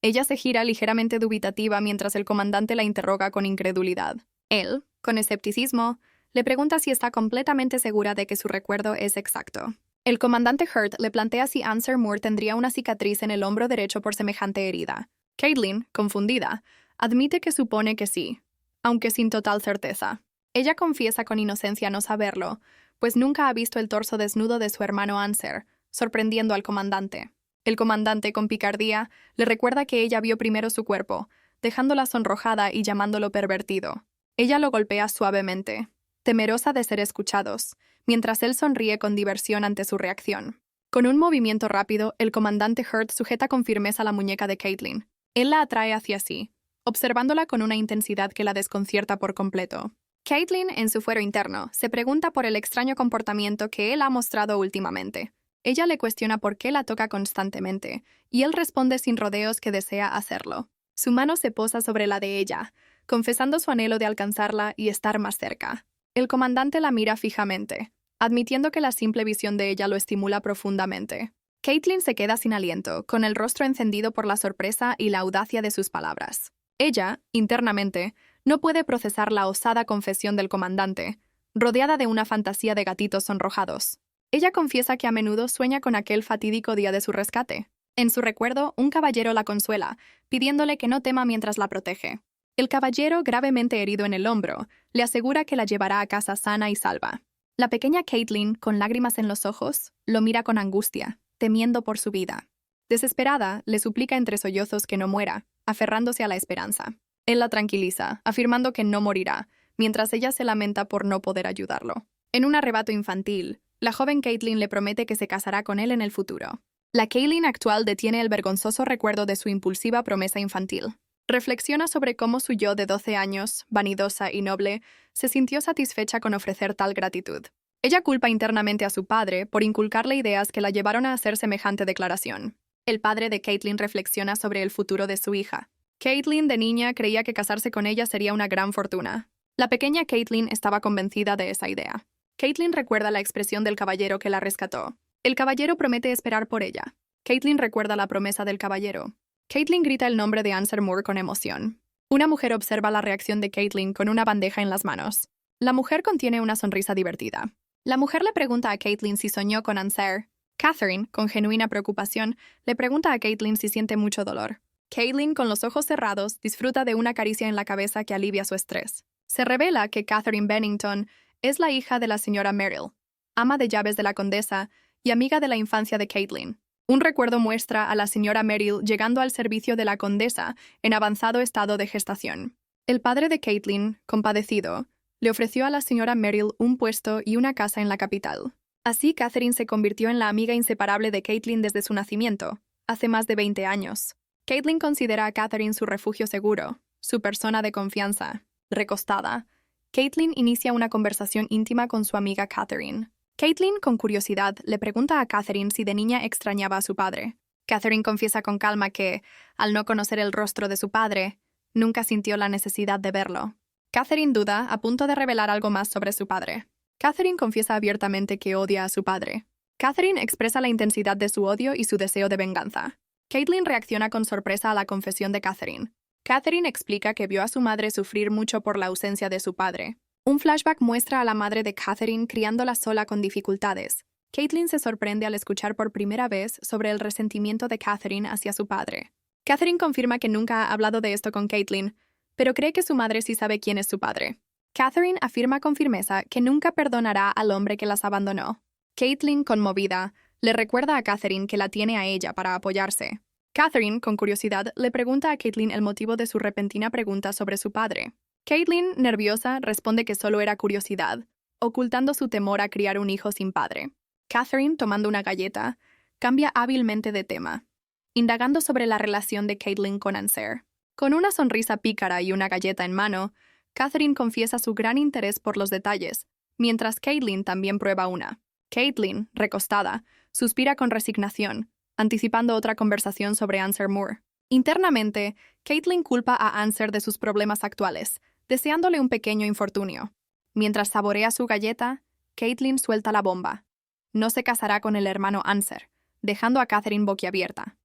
Ella se gira ligeramente dubitativa mientras el comandante la interroga con incredulidad. Él, con escepticismo, le pregunta si está completamente segura de que su recuerdo es exacto. El comandante Hurt le plantea si Anser Moore tendría una cicatriz en el hombro derecho por semejante herida. Caitlin, confundida, admite que supone que sí, aunque sin total certeza. Ella confiesa con inocencia no saberlo, pues nunca ha visto el torso desnudo de su hermano Anser, sorprendiendo al comandante. El comandante, con picardía, le recuerda que ella vio primero su cuerpo, dejándola sonrojada y llamándolo pervertido. Ella lo golpea suavemente. temerosa de ser escuchados, mientras él sonríe con diversión ante su reacción. Con un movimiento rápido, el comandante Hurt sujeta con firmeza la muñeca de Caitlin. Él la atrae hacia sí, observándola con una intensidad que la desconcierta por completo. Caitlin, en su fuero interno, se pregunta por el extraño comportamiento que él ha mostrado últimamente. Ella le cuestiona por qué la toca constantemente, y él responde sin rodeos que desea hacerlo. Su mano se posa sobre la de ella, confesando su anhelo de alcanzarla y estar más cerca. El comandante la mira fijamente, admitiendo que la simple visión de ella lo estimula profundamente. Caitlin se queda sin aliento, con el rostro encendido por la sorpresa y la audacia de sus palabras. Ella, internamente, no puede procesar la osada confesión del comandante, rodeada de una fantasía de gatitos sonrojados. Ella confiesa que a menudo sueña con aquel fatídico día de su rescate. En su recuerdo, un caballero la consuela, pidiéndole que no tema mientras la protege. El caballero, gravemente herido en el hombro, le asegura que la llevará a casa sana y salva. La pequeña Caitlin, con lágrimas en los ojos, lo mira con angustia, temiendo por su vida. Desesperada, le suplica entre sollozos que no muera, aferrándose a la esperanza. Él la tranquiliza, afirmando que no morirá, mientras ella se lamenta por no poder ayudarlo. En un arrebato infantil, la joven Caitlin le promete que se casará con él en el futuro. La Caitlin actual detiene el vergonzoso recuerdo de su impulsiva promesa infantil. Reflexiona sobre cómo su yo de 12 años, vanidosa y noble, se sintió satisfecha con ofrecer tal gratitud. Ella culpa internamente a su padre por inculcarle ideas que la llevaron a hacer semejante declaración. El padre de Caitlin reflexiona sobre el futuro de su hija. Caitlin, de niña, creía que casarse con ella sería una gran fortuna. La pequeña Caitlin estaba convencida de esa idea. Caitlin recuerda la expresión del caballero que la rescató. El caballero promete esperar por ella. Caitlin recuerda la promesa del caballero. Caitlin grita el nombre de Anser Moore con emoción. Una mujer observa la reacción de Caitlin con una bandeja en las manos. La mujer contiene una sonrisa divertida. La mujer le pregunta a Caitlin si soñó con Anser. Catherine, con genuina preocupación, le pregunta a Caitlin si siente mucho dolor. Caitlin, con los ojos cerrados, disfruta de una caricia en la cabeza que alivia su estrés. Se revela que Catherine Bennington es la hija de la señora Merrill, ama de llaves de la condesa y amiga de la infancia de Caitlin. Un recuerdo muestra a la señora Merrill llegando al servicio de la condesa en avanzado estado de gestación. El padre de Caitlin, compadecido, le ofreció a la señora Merrill un puesto y una casa en la capital. Así, Catherine se convirtió en la amiga inseparable de Caitlin desde su nacimiento, hace más de 20 años. Caitlin considera a Catherine su refugio seguro, su persona de confianza. Recostada, Caitlin inicia una conversación íntima con su amiga Catherine. Caitlin, con curiosidad, le pregunta a Catherine si de niña extrañaba a su padre. Catherine confiesa con calma que, al no conocer el rostro de su padre, nunca sintió la necesidad de verlo. Catherine duda, a punto de revelar algo más sobre su padre. Catherine confiesa abiertamente que odia a su padre. Catherine expresa la intensidad de su odio y su deseo de venganza. Caitlin reacciona con sorpresa a la confesión de Catherine. Catherine explica que vio a su madre sufrir mucho por la ausencia de su padre. Un flashback muestra a la madre de Catherine criándola sola con dificultades. Caitlin se sorprende al escuchar por primera vez sobre el resentimiento de Catherine hacia su padre. Catherine confirma que nunca ha hablado de esto con Caitlin, pero cree que su madre sí sabe quién es su padre. Catherine afirma con firmeza que nunca perdonará al hombre que las abandonó. Caitlin, conmovida, le recuerda a Catherine que la tiene a ella para apoyarse. Catherine, con curiosidad, le pregunta a Caitlin el motivo de su repentina pregunta sobre su padre. Caitlin, nerviosa, responde que solo era curiosidad, ocultando su temor a criar un hijo sin padre. Catherine, tomando una galleta, cambia hábilmente de tema, indagando sobre la relación de Caitlin con Anser. Con una sonrisa pícara y una galleta en mano, Catherine confiesa su gran interés por los detalles, mientras Caitlin también prueba una. Caitlin, recostada, suspira con resignación, anticipando otra conversación sobre Anser Moore. Internamente, Caitlin culpa a Anser de sus problemas actuales, deseándole un pequeño infortunio. Mientras saborea su galleta, Caitlin suelta la bomba. No se casará con el hermano Anser, dejando a Catherine boquiabierta.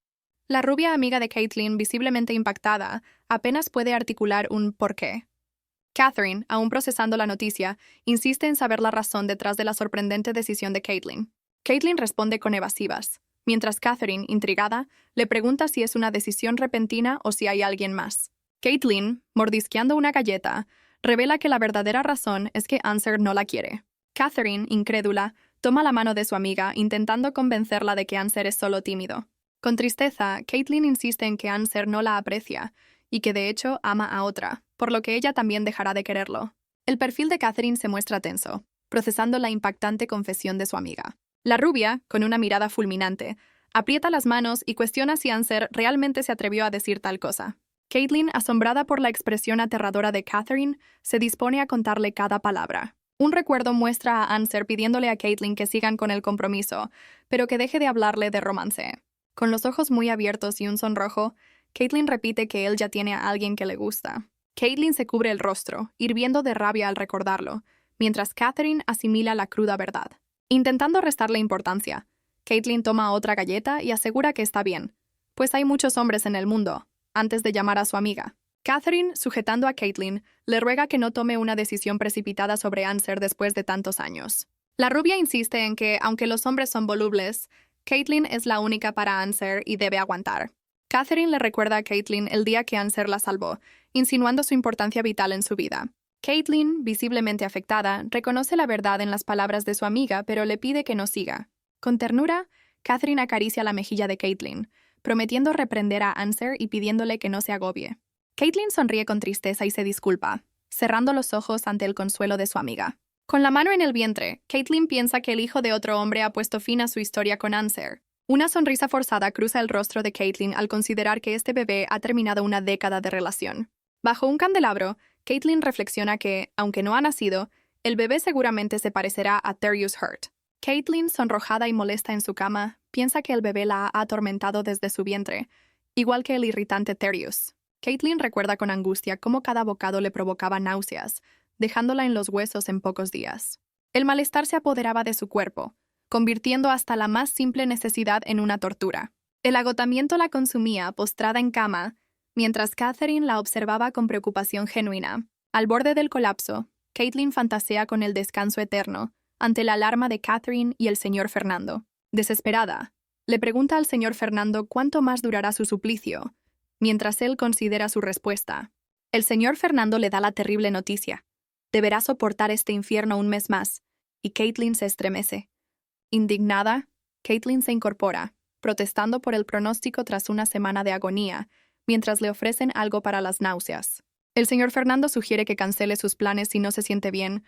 La rubia amiga de Caitlin, visiblemente impactada, apenas puede articular un ¿por qué? Catherine, aún procesando la noticia, insiste en saber la razón detrás de la sorprendente decisión de Caitlin. Caitlin responde con evasivas, mientras Catherine, intrigada, le pregunta si es una decisión repentina o si hay alguien más. Caitlin, mordisqueando una galleta, revela que la verdadera razón es que Anser no la quiere. Catherine, incrédula, toma la mano de su amiga, intentando convencerla de que Anser es solo tímido. Con tristeza, Caitlin insiste en que Anser no la aprecia y que de hecho ama a otra, por lo que ella también dejará de quererlo. El perfil de Catherine se muestra tenso, procesando la impactante confesión de su amiga. La rubia, con una mirada fulminante, aprieta las manos y cuestiona si Anser realmente se atrevió a decir tal cosa. Caitlin, asombrada por la expresión aterradora de Catherine, se dispone a contarle cada palabra. Un recuerdo muestra a Anser pidiéndole a Caitlin que sigan con el compromiso, pero que deje de hablarle de romance. Con los ojos muy abiertos y un sonrojo, Caitlin repite que él ya tiene a alguien que le gusta. Caitlin se cubre el rostro, hirviendo de rabia al recordarlo, mientras Catherine asimila la cruda verdad. Intentando restarle importancia, Caitlin toma otra galleta y asegura que está bien, pues hay muchos hombres en el mundo, antes de llamar a su amiga. Catherine, sujetando a Caitlin, le ruega que no tome una decisión precipitada sobre Anser después de tantos años. La rubia insiste en que, aunque los hombres son volubles, Caitlin es la única para Anser y debe aguantar. Catherine le recuerda a Caitlin el día que Anser la salvó, insinuando su importancia vital en su vida. Caitlin, visiblemente afectada, reconoce la verdad en las palabras de su amiga, pero le pide que no siga. Con ternura, Catherine acaricia la mejilla de Caitlin, prometiendo reprender a Anser y pidiéndole que no se agobie. Caitlin sonríe con tristeza y se disculpa, cerrando los ojos ante el consuelo de su amiga. Con la mano en el vientre, Caitlin piensa que el hijo de otro hombre ha puesto fin a su historia con Anser. Una sonrisa forzada cruza el rostro de Caitlin al considerar que este bebé ha terminado una década de relación. Bajo un candelabro, Caitlin reflexiona que, aunque no ha nacido, el bebé seguramente se parecerá a Therius Hurt. Caitlin, sonrojada y molesta en su cama, piensa que el bebé la ha atormentado desde su vientre, igual que el irritante Therius. Caitlin recuerda con angustia cómo cada bocado le provocaba náuseas, dejándola en los huesos en pocos días. El malestar se apoderaba de su cuerpo, convirtiendo hasta la más simple necesidad en una tortura. El agotamiento la consumía, postrada en cama, mientras Catherine la observaba con preocupación genuina. Al borde del colapso, Caitlin fantasea con el descanso eterno, ante la alarma de Catherine y el señor Fernando. Desesperada, le pregunta al señor Fernando cuánto más durará su suplicio, mientras él considera su respuesta. El señor Fernando le da la terrible noticia. Deberá soportar este infierno un mes más, y Caitlin se estremece. Indignada, Caitlin se incorpora, protestando por el pronóstico tras una semana de agonía, mientras le ofrecen algo para las náuseas. El señor Fernando sugiere que cancele sus planes si no se siente bien,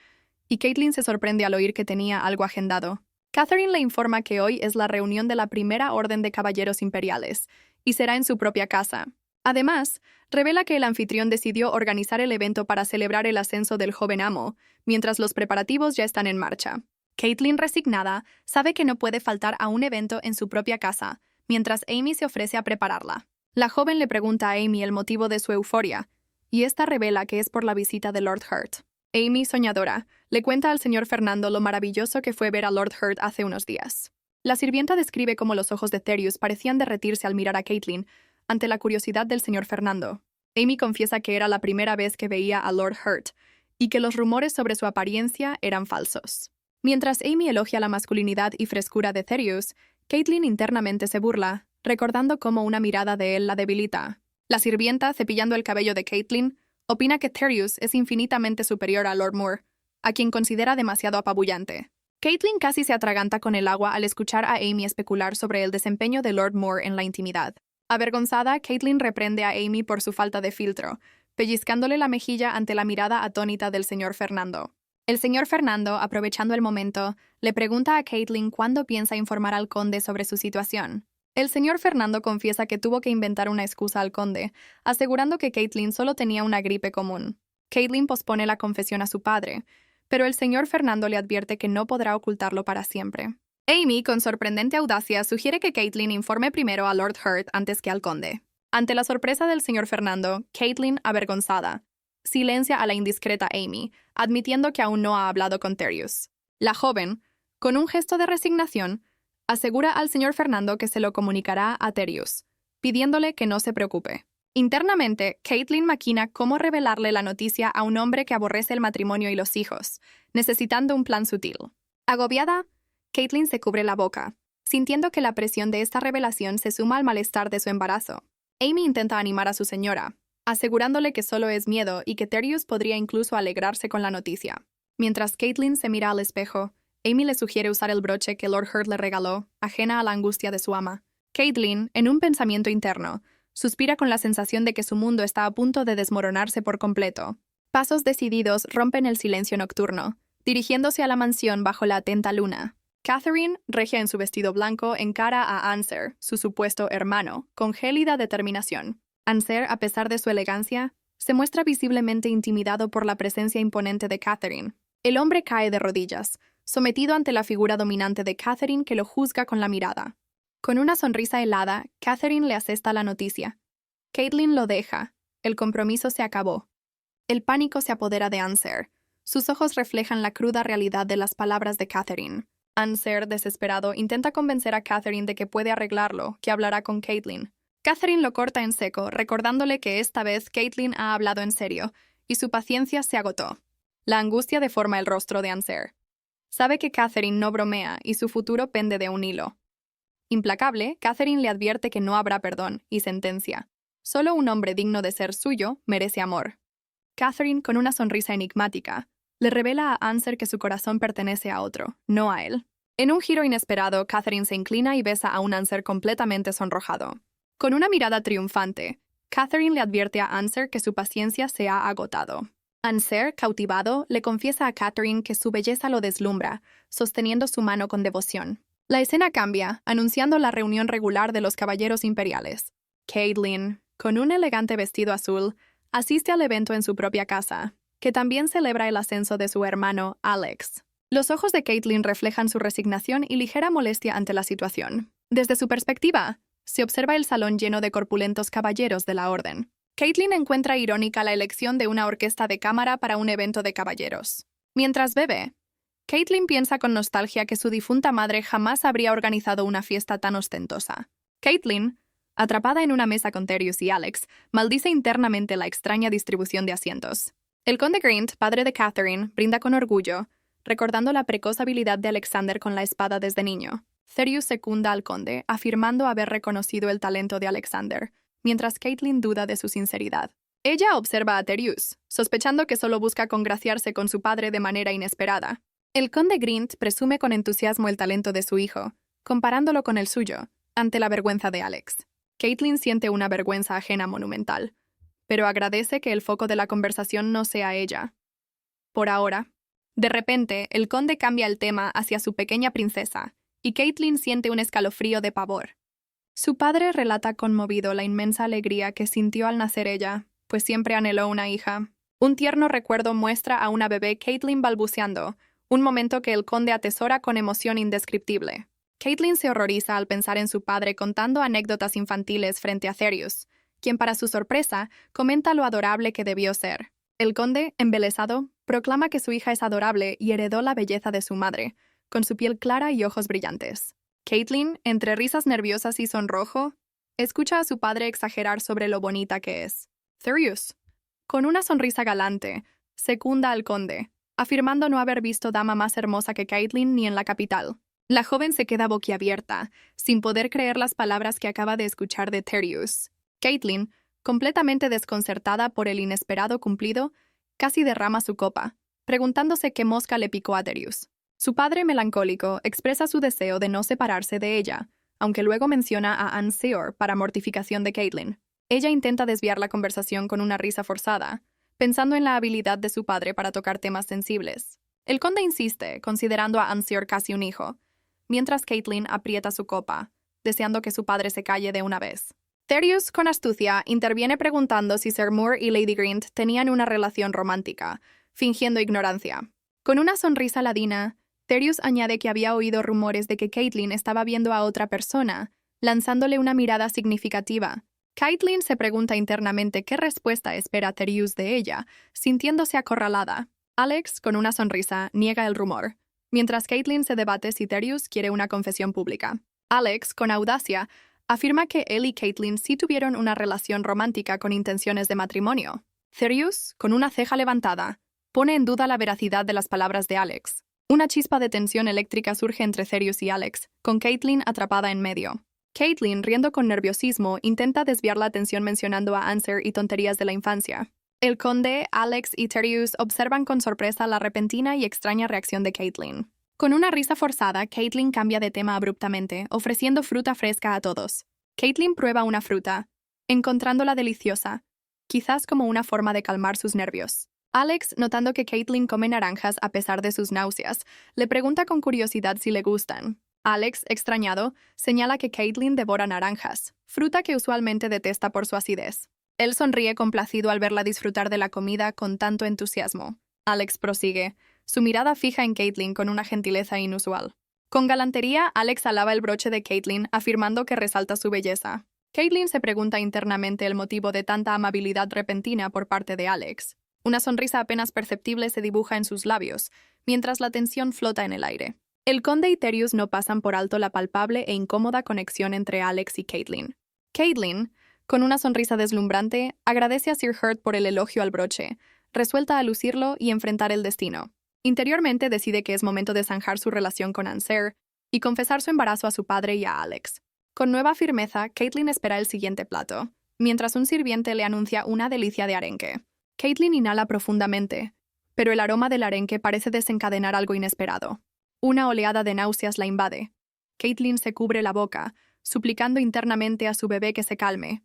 y Caitlin se sorprende al oír que tenía algo agendado. Catherine le informa que hoy es la reunión de la Primera Orden de Caballeros Imperiales, y será en su propia casa. Además, revela que el anfitrión decidió organizar el evento para celebrar el ascenso del joven amo, mientras los preparativos ya están en marcha. Caitlin, resignada, sabe que no puede faltar a un evento en su propia casa, mientras Amy se ofrece a prepararla. La joven le pregunta a Amy el motivo de su euforia, y esta revela que es por la visita de Lord Hurt. Amy, soñadora, le cuenta al señor Fernando lo maravilloso que fue ver a Lord Hurt hace unos días. La sirvienta describe cómo los ojos de Therius parecían derretirse al mirar a Caitlin, ante la curiosidad del señor Fernando. Amy confiesa que era la primera vez que veía a Lord Hurt, y que los rumores sobre su apariencia eran falsos. Mientras Amy elogia la masculinidad y frescura de Therius, Caitlin internamente se burla, recordando cómo una mirada de él la debilita. La sirvienta, cepillando el cabello de Caitlin, opina que Therius es infinitamente superior a Lord Moore, a quien considera demasiado apabullante. Caitlin casi se atraganta con el agua al escuchar a Amy especular sobre el desempeño de Lord Moore en la intimidad. Avergonzada, Caitlin reprende a Amy por su falta de filtro, pellizcándole la mejilla ante la mirada atónita del señor Fernando. El señor Fernando, aprovechando el momento, le pregunta a Caitlin cuándo piensa informar al conde sobre su situación. El señor Fernando confiesa que tuvo que inventar una excusa al conde, asegurando que Caitlin solo tenía una gripe común. Caitlin pospone la confesión a su padre, pero el señor Fernando le advierte que no podrá ocultarlo para siempre. Amy, con sorprendente audacia, sugiere que Caitlin informe primero a Lord Hurt antes que al conde. Ante la sorpresa del señor Fernando, Caitlin, avergonzada, silencia a la indiscreta Amy, admitiendo que aún no ha hablado con Therius. La joven, con un gesto de resignación, asegura al señor Fernando que se lo comunicará a Therius, pidiéndole que no se preocupe. Internamente, Caitlin maquina cómo revelarle la noticia a un hombre que aborrece el matrimonio y los hijos, necesitando un plan sutil. Agobiada, Caitlin se cubre la boca, sintiendo que la presión de esta revelación se suma al malestar de su embarazo. Amy intenta animar a su señora, asegurándole que solo es miedo y que Therius podría incluso alegrarse con la noticia. Mientras Caitlin se mira al espejo, Amy le sugiere usar el broche que Lord Hurt le regaló, ajena a la angustia de su ama. Caitlin, en un pensamiento interno, suspira con la sensación de que su mundo está a punto de desmoronarse por completo. Pasos decididos rompen el silencio nocturno, dirigiéndose a la mansión bajo la atenta luna. Catherine, regia en su vestido blanco, encara a Anser, su supuesto hermano, con gélida determinación. Anser, a pesar de su elegancia, se muestra visiblemente intimidado por la presencia imponente de Catherine. El hombre cae de rodillas, sometido ante la figura dominante de Catherine que lo juzga con la mirada. Con una sonrisa helada, Catherine le asesta la noticia. Caitlin lo deja. El compromiso se acabó. El pánico se apodera de Anser. Sus ojos reflejan la cruda realidad de las palabras de Catherine. Anser, desesperado, intenta convencer a Catherine de que puede arreglarlo, que hablará con Caitlin. Catherine lo corta en seco, recordándole que esta vez Caitlin ha hablado en serio, y su paciencia se agotó. La angustia deforma el rostro de Anser. Sabe que Catherine no bromea y su futuro pende de un hilo. Implacable, Catherine le advierte que no habrá perdón y sentencia. Solo un hombre digno de ser suyo merece amor. Catherine, con una sonrisa enigmática, le revela a Anser que su corazón pertenece a otro, no a él. En un giro inesperado, Catherine se inclina y besa a un Anser completamente sonrojado. Con una mirada triunfante, Catherine le advierte a Anser que su paciencia se ha agotado. Anser, cautivado, le confiesa a Catherine que su belleza lo deslumbra, sosteniendo su mano con devoción. La escena cambia, anunciando la reunión regular de los caballeros imperiales. Caitlin, con un elegante vestido azul, asiste al evento en su propia casa, que también celebra el ascenso de su hermano, Alex. Los ojos de Caitlin reflejan su resignación y ligera molestia ante la situación. Desde su perspectiva, se observa el salón lleno de corpulentos caballeros de la orden. Caitlin encuentra irónica la elección de una orquesta de cámara para un evento de caballeros. Mientras bebe, Caitlin piensa con nostalgia que su difunta madre jamás habría organizado una fiesta tan ostentosa. Caitlin, atrapada en una mesa con Terius y Alex, maldice internamente la extraña distribución de asientos. El conde Grint, padre de Catherine, brinda con orgullo, recordando la precoz habilidad de Alexander con la espada desde niño. Terius secunda al conde, afirmando haber reconocido el talento de Alexander, mientras Caitlin duda de su sinceridad. Ella observa a Terius, sospechando que solo busca congraciarse con su padre de manera inesperada. El conde Grint presume con entusiasmo el talento de su hijo, comparándolo con el suyo, ante la vergüenza de Alex. Caitlin siente una vergüenza ajena monumental, pero agradece que el foco de la conversación no sea ella. Por ahora. De repente, el conde cambia el tema hacia su pequeña princesa, y Caitlin siente un escalofrío de pavor. Su padre relata conmovido la inmensa alegría que sintió al nacer ella, pues siempre anheló una hija. Un tierno recuerdo muestra a una bebé Caitlin balbuceando, un momento que el conde atesora con emoción indescriptible. Caitlin se horroriza al pensar en su padre contando anécdotas infantiles frente a Terius, quien para su sorpresa comenta lo adorable que debió ser. El conde, embelesado, proclama que su hija es adorable y heredó la belleza de su madre, con su piel clara y ojos brillantes. Caitlin, entre risas nerviosas y sonrojo, escucha a su padre exagerar sobre lo bonita que es. Terius, con una sonrisa galante, secunda al conde, afirmando no haber visto dama más hermosa que Caitlin ni en la capital. La joven se queda boquiabierta, sin poder creer las palabras que acaba de escuchar de Terius. Caitlin, completamente desconcertada por el inesperado cumplido, casi derrama su copa, preguntándose qué mosca le picó a Terius. Su padre melancólico expresa su deseo de no separarse de ella, aunque luego menciona a Anne Seor para mortificación de Caitlin. Ella intenta desviar la conversación con una risa forzada, pensando en la habilidad de su padre para tocar temas sensibles. El conde insiste, considerando a Anne Seor casi un hijo, mientras Caitlin aprieta su copa, deseando que su padre se calle de una vez. Terius, con astucia, interviene preguntando si Sir Moore y Lady Grint tenían una relación romántica, fingiendo ignorancia. Con una sonrisa ladina, Terius añade que había oído rumores de que Caitlin estaba viendo a otra persona, lanzándole una mirada significativa. Caitlin se pregunta internamente qué respuesta espera Terius de ella, sintiéndose acorralada. Alex, con una sonrisa, niega el rumor, mientras Caitlin se debate si Terius quiere una confesión pública. Alex, con audacia, afirma que él y Caitlin sí tuvieron una relación romántica con intenciones de matrimonio. Terius, con una ceja levantada, pone en duda la veracidad de las palabras de Alex. Una chispa de tensión eléctrica surge entre Terius y Alex, con Caitlin atrapada en medio. Caitlin, riendo con nerviosismo, intenta desviar la atención mencionando a Anser y tonterías de la infancia. El conde, Alex y Terius observan con sorpresa la repentina y extraña reacción de Caitlin. Con una risa forzada, Caitlin cambia de tema abruptamente, ofreciendo fruta fresca a todos. Caitlin prueba una fruta, encontrándola deliciosa, quizás como una forma de calmar sus nervios. Alex, notando que Caitlin come naranjas a pesar de sus náuseas, le pregunta con curiosidad si le gustan. Alex, extrañado, señala que Caitlin devora naranjas, fruta que usualmente detesta por su acidez. Él sonríe complacido al verla disfrutar de la comida con tanto entusiasmo. Alex prosigue, su mirada fija en Caitlin con una gentileza inusual. Con galantería, Alex alaba el broche de Caitlin, afirmando que resalta su belleza. Caitlin se pregunta internamente el motivo de tanta amabilidad repentina por parte de Alex. Una sonrisa apenas perceptible se dibuja en sus labios, mientras la tensión flota en el aire. El conde y Terius no pasan por alto la palpable e incómoda conexión entre Alex y Caitlin. Caitlin, con una sonrisa deslumbrante, agradece a Sir Hurt por el elogio al broche, resuelta a lucirlo y enfrentar el destino. Interiormente decide que es momento de zanjar su relación con Anser y confesar su embarazo a su padre y a Alex. Con nueva firmeza, Caitlin espera el siguiente plato, mientras un sirviente le anuncia una delicia de arenque. Caitlin inhala profundamente, pero el aroma del arenque parece desencadenar algo inesperado. Una oleada de náuseas la invade. Caitlin se cubre la boca, suplicando internamente a su bebé que se calme.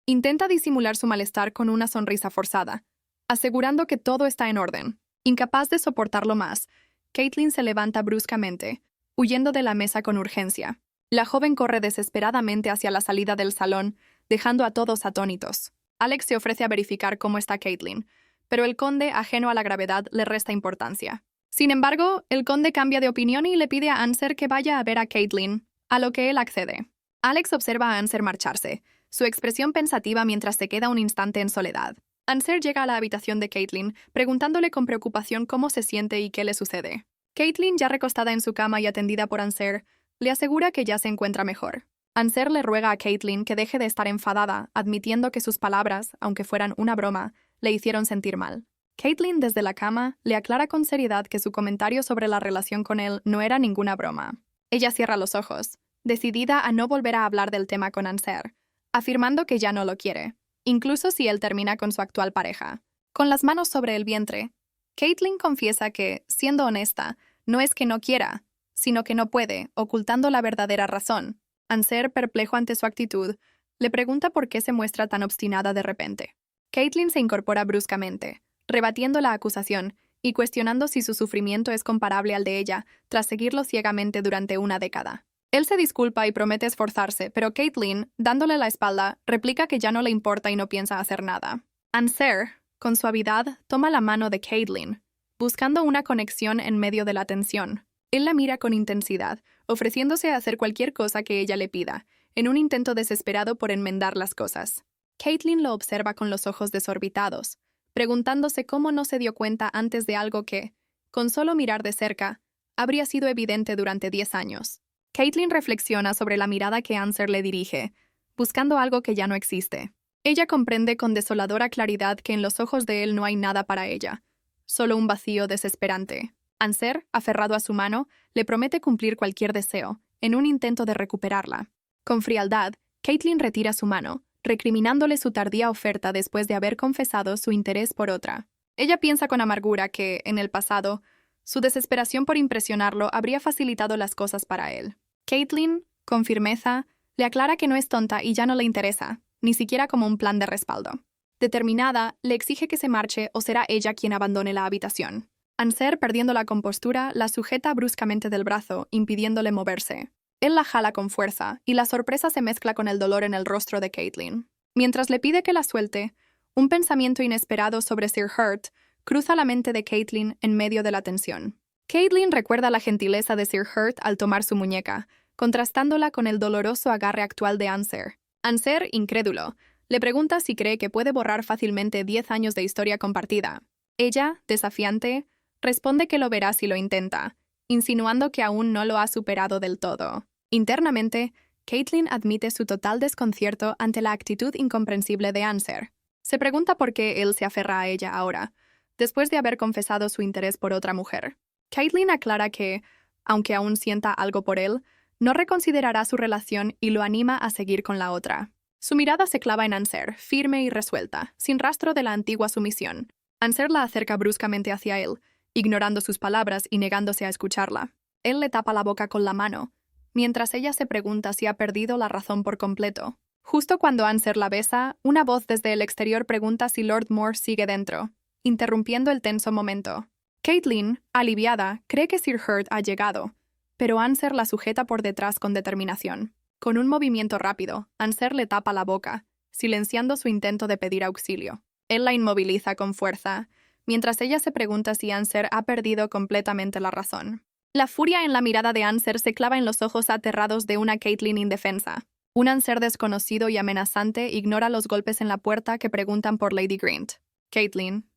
Intenta disimular su malestar con una sonrisa forzada, asegurando que todo está en orden. Incapaz de soportarlo más, Caitlin se levanta bruscamente, huyendo de la mesa con urgencia. La joven corre desesperadamente hacia la salida del salón, dejando a todos atónitos. Alex se ofrece a verificar cómo está Caitlin, pero el conde, ajeno a la gravedad, le resta importancia. Sin embargo, el conde cambia de opinión y le pide a Anser que vaya a ver a Caitlin, a lo que él accede. Alex observa a Anser marcharse, su expresión pensativa mientras se queda un instante en soledad. Anser llega a la habitación de Caitlin, preguntándole con preocupación cómo se siente y qué le sucede. Caitlin, ya recostada en su cama y atendida por Anser, le asegura que ya se encuentra mejor. Anser le ruega a Caitlin que deje de estar enfadada, admitiendo que sus palabras, aunque fueran una broma, le hicieron sentir mal. Caitlin, desde la cama, le aclara con seriedad que su comentario sobre la relación con él no era ninguna broma. Ella cierra los ojos, decidida a no volver a hablar del tema con Anser, afirmando que ya no lo quiere, incluso si él termina con su actual pareja. Con las manos sobre el vientre, Caitlin confiesa que, siendo honesta, no es que no quiera, sino que no puede, ocultando la verdadera razón. Anser, perplejo ante su actitud, le pregunta por qué se muestra tan obstinada de repente. Caitlin se incorpora bruscamente, rebatiendo la acusación y cuestionando si su sufrimiento es comparable al de ella, tras seguirlo ciegamente durante una década. Él se disculpa y promete esforzarse, pero Caitlin, dándole la espalda, replica que ya no le importa y no piensa hacer nada. Anser, con suavidad, toma la mano de Caitlin, buscando una conexión en medio de la tensión. Él la mira con intensidad, ofreciéndose a hacer cualquier cosa que ella le pida, en un intento desesperado por enmendar las cosas. Caitlin lo observa con los ojos desorbitados, preguntándose cómo no se dio cuenta antes de algo que, con solo mirar de cerca, habría sido evidente durante 10 años. Caitlin reflexiona sobre la mirada que Anser le dirige, buscando algo que ya no existe. Ella comprende con desoladora claridad que en los ojos de él no hay nada para ella, solo un vacío desesperante. Anser, aferrado a su mano, le promete cumplir cualquier deseo, en un intento de recuperarla. Con frialdad, Caitlin retira su mano, recriminándole su tardía oferta después de haber confesado su interés por otra. Ella piensa con amargura que, en el pasado, su desesperación por impresionarlo habría facilitado las cosas para él. Caitlin, con firmeza, le aclara que no es tonta y ya no le interesa, ni siquiera como un plan de respaldo. Determinada, le exige que se marche o será ella quien abandone la habitación. Anser, perdiendo la compostura, la sujeta bruscamente del brazo, impidiéndole moverse. Él la jala con fuerza, y la sorpresa se mezcla con el dolor en el rostro de Caitlin. Mientras le pide que la suelte, un pensamiento inesperado sobre Sir Hurt cruza la mente de Caitlin en medio de la tensión. Caitlin recuerda la gentileza de Sir Hurt al tomar su muñeca, contrastándola con el doloroso agarre actual de Anser. Anser, incrédulo, le pregunta si cree que puede borrar fácilmente 10 años de historia compartida. Ella, desafiante, responde que lo verá si lo intenta, insinuando que aún no lo ha superado del todo. Internamente, Caitlin admite su total desconcierto ante la actitud incomprensible de Anser. Se pregunta por qué él se aferra a ella ahora, después de haber confesado su interés por otra mujer. Caitlin aclara que, aunque aún sienta algo por él, no reconsiderará su relación y lo anima a seguir con la otra. Su mirada se clava en Anser, firme y resuelta, sin rastro de la antigua sumisión. Anser la acerca bruscamente hacia él, ignorando sus palabras y negándose a escucharla. Él le tapa la boca con la mano, mientras ella se pregunta si ha perdido la razón por completo. Justo cuando Anser la besa, una voz desde el exterior pregunta si Lord Moore sigue dentro. interrumpiendo el tenso momento. Caitlin, aliviada, cree que Sir Hurt ha llegado, pero Anser la sujeta por detrás con determinación. Con un movimiento rápido, Anser le tapa la boca, silenciando su intento de pedir auxilio. Él la inmoviliza con fuerza, mientras ella se pregunta si Anser ha perdido completamente la razón. La furia en la mirada de Anser se clava en los ojos aterrados de una Caitlin indefensa. Un Anser desconocido y amenazante ignora los golpes en la puerta que preguntan por Lady Grint. Caitlin,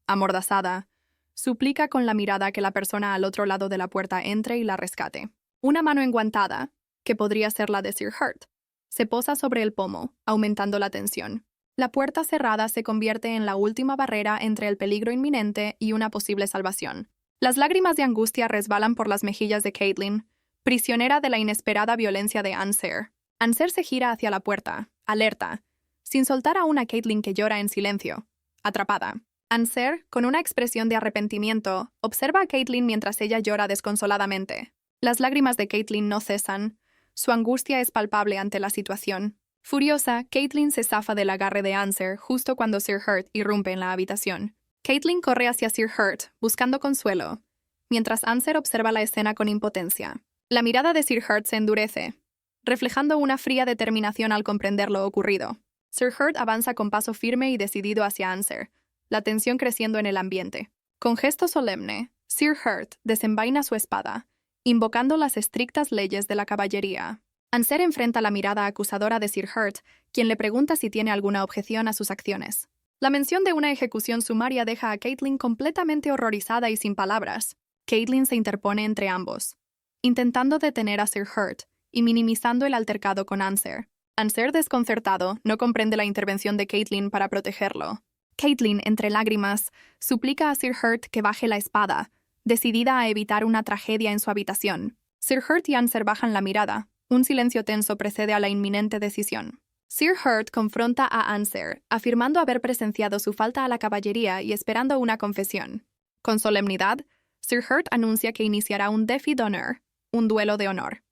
amordazada, suplica con la mirada que la persona al otro lado de la puerta entre y la rescate. Una mano enguantada, que podría ser la de Sir Hurt, se posa sobre el pomo, aumentando la tensión. La puerta cerrada se convierte en la última barrera entre el peligro inminente y una posible salvación. Las lágrimas de angustia resbalan por las mejillas de Caitlin, prisionera de la inesperada violencia de Anser. Anser se gira hacia la puerta, alerta, sin soltar a una Caitlin que llora en silencio, atrapada. Anser, con una expresión de arrepentimiento, observa a Caitlin mientras ella llora desconsoladamente. Las lágrimas de Caitlin no cesan. Su angustia es palpable ante la situación. Furiosa, Caitlin se zafa del agarre de Anser justo cuando Sir Hurt irrumpe en la habitación. Caitlin corre hacia Sir Hurt, buscando consuelo, mientras Anser observa la escena con impotencia. La mirada de Sir Hurt se endurece, reflejando una fría determinación al comprender lo ocurrido. Sir Hurt avanza con paso firme y decidido hacia Anser, la tensión creciendo en el ambiente. Con gesto solemne, Sir Hurt desenvaina su espada, invocando las estrictas leyes de la caballería. Anser enfrenta la mirada acusadora de Sir Hurt, quien le pregunta si tiene alguna objeción a sus acciones. La mención de una ejecución sumaria deja a Caitlin completamente horrorizada y sin palabras. Caitlin se interpone entre ambos, intentando detener a Sir Hurt y minimizando el altercado con Anser. Anser, desconcertado, no comprende la intervención de Caitlin para protegerlo. Caitlin, entre lágrimas, suplica a Sir Hurt que baje la espada, decidida a evitar una tragedia en su habitación. Sir Hurt y Anser bajan la mirada. Un silencio tenso precede a la inminente decisión. Sir Hurt confronta a Anser, afirmando haber presenciado su falta a la caballería y esperando una confesión. Con solemnidad, Sir Hurt anuncia que iniciará un défi d'honneur, un duelo de honor.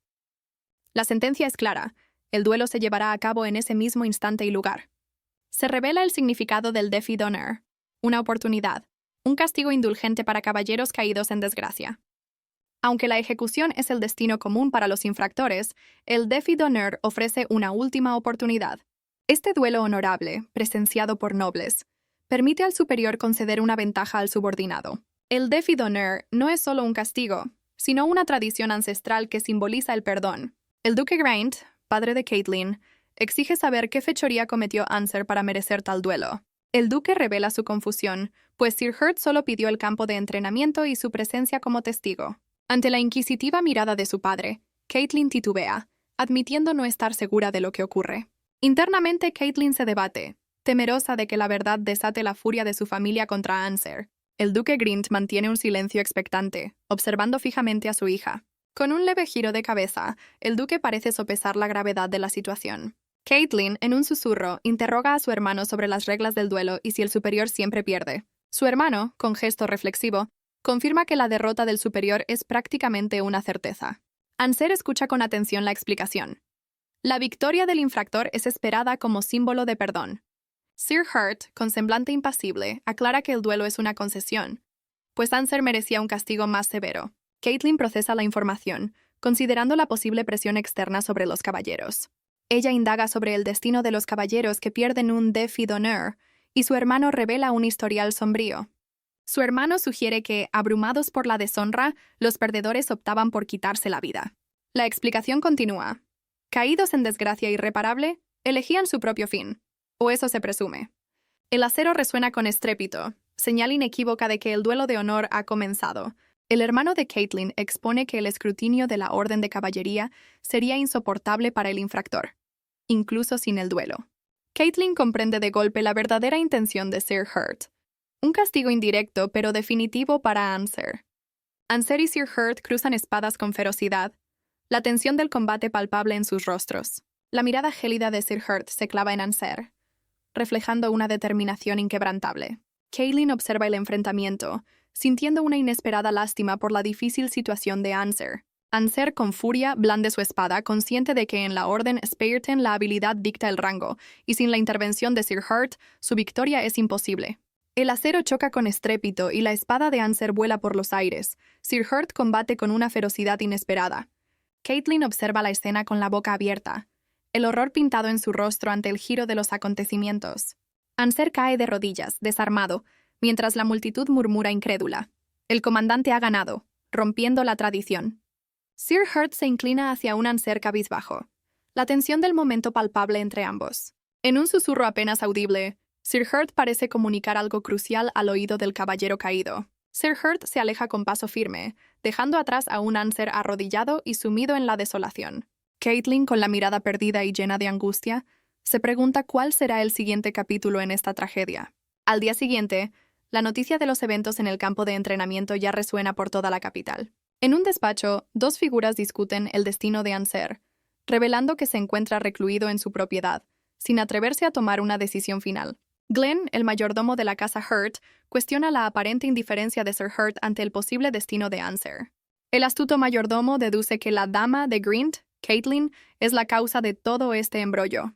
La sentencia es clara. El duelo se llevará a cabo en ese mismo instante y lugar. Se revela el significado del défi d'honneur, una oportunidad, un castigo indulgente para caballeros caídos en desgracia. Aunque la ejecución es el destino común para los infractores, el défi d'honneur ofrece una última oportunidad. Este duelo honorable, presenciado por nobles, permite al superior conceder una ventaja al subordinado. El défi d'honneur no es solo un castigo, sino una tradición ancestral que simboliza el perdón. El duque Grint, padre de Caitlin, exige saber qué fechoría cometió Anser para merecer tal duelo. El duque revela su confusión, pues Sir Hurt solo pidió el campo de entrenamiento y su presencia como testigo. Ante la inquisitiva mirada de su padre, Caitlin titubea, admitiendo no estar segura de lo que ocurre. Internamente, Caitlin se debate, temerosa de que la verdad desate la furia de su familia contra Anser. El duque Grint mantiene un silencio expectante, observando fijamente a su hija. Con un leve giro de cabeza, el duque parece sopesar la gravedad de la situación. Caitlin, en un susurro, interroga a su hermano sobre las reglas del duelo y si el superior siempre pierde. Su hermano, con gesto reflexivo, confirma que la derrota del superior es prácticamente una certeza. Anser escucha con atención la explicación. La victoria del infractor es esperada como símbolo de perdón. Sir Hurt, con semblante impasible, aclara que el duelo es una concesión, pues Anser merecía un castigo más severo. Caitlin procesa la información, considerando la posible presión externa sobre los caballeros. Ella indaga sobre el destino de los caballeros que pierden un défi d'honneur, y su hermano revela un historial sombrío. Su hermano sugiere que, abrumados por la deshonra, los perdedores optaban por quitarse la vida. La explicación continúa. Caídos en desgracia irreparable, elegían su propio fin, o eso se presume. El acero resuena con estrépito, señal inequívoca de que el duelo de honor ha comenzado. El hermano de Caitlin expone que el escrutinio de la Orden de Caballería sería insoportable para el infractor, incluso sin el duelo. Caitlin comprende de golpe la verdadera intención de Sir Hurt. Un castigo indirecto pero definitivo para Anser. Anser y Sir Hurt cruzan espadas con ferocidad, la tensión del combate palpable en sus rostros. La mirada gélida de Sir Hurt se clava en Anser, reflejando una determinación inquebrantable. Caitlin observa el enfrentamiento, sintiendo una inesperada lástima por la difícil situación de Anser. Anser, con furia, blande su espada, consciente de que en la Orden Speyrton la habilidad dicta el rango, y sin la intervención de Sir Hurt, su victoria es imposible. El acero choca con estrépito y la espada de Anser vuela por los aires. Sir Hurt combate con una ferocidad inesperada. Caitlin observa la escena con la boca abierta, el horror pintado en su rostro ante el giro de los acontecimientos. Anser cae de rodillas, desarmado, mientras la multitud murmura incrédula. El comandante ha ganado, rompiendo la tradición. Sir Hurt se inclina hacia un Anser cabizbajo. La tensión del momento palpable entre ambos. En un susurro apenas audible, Sir Hurt parece comunicar algo crucial al oído del caballero caído. Sir Hurt se aleja con paso firme, dejando atrás a un Anser arrodillado y sumido en la desolación. Caitlin, con la mirada perdida y llena de angustia, se pregunta cuál será el siguiente capítulo en esta tragedia. Al día siguiente, la noticia de los eventos en el campo de entrenamiento ya resuena por toda la capital. En un despacho, dos figuras discuten el destino de Anser, revelando que se encuentra recluido en su propiedad, sin atreverse a tomar una decisión final. Glenn, el mayordomo de la casa Hurt, cuestiona la aparente indiferencia de Sir Hurt ante el posible destino de Anser. El astuto mayordomo deduce que la dama de Grint, Caitlin, es la causa de todo este embrollo.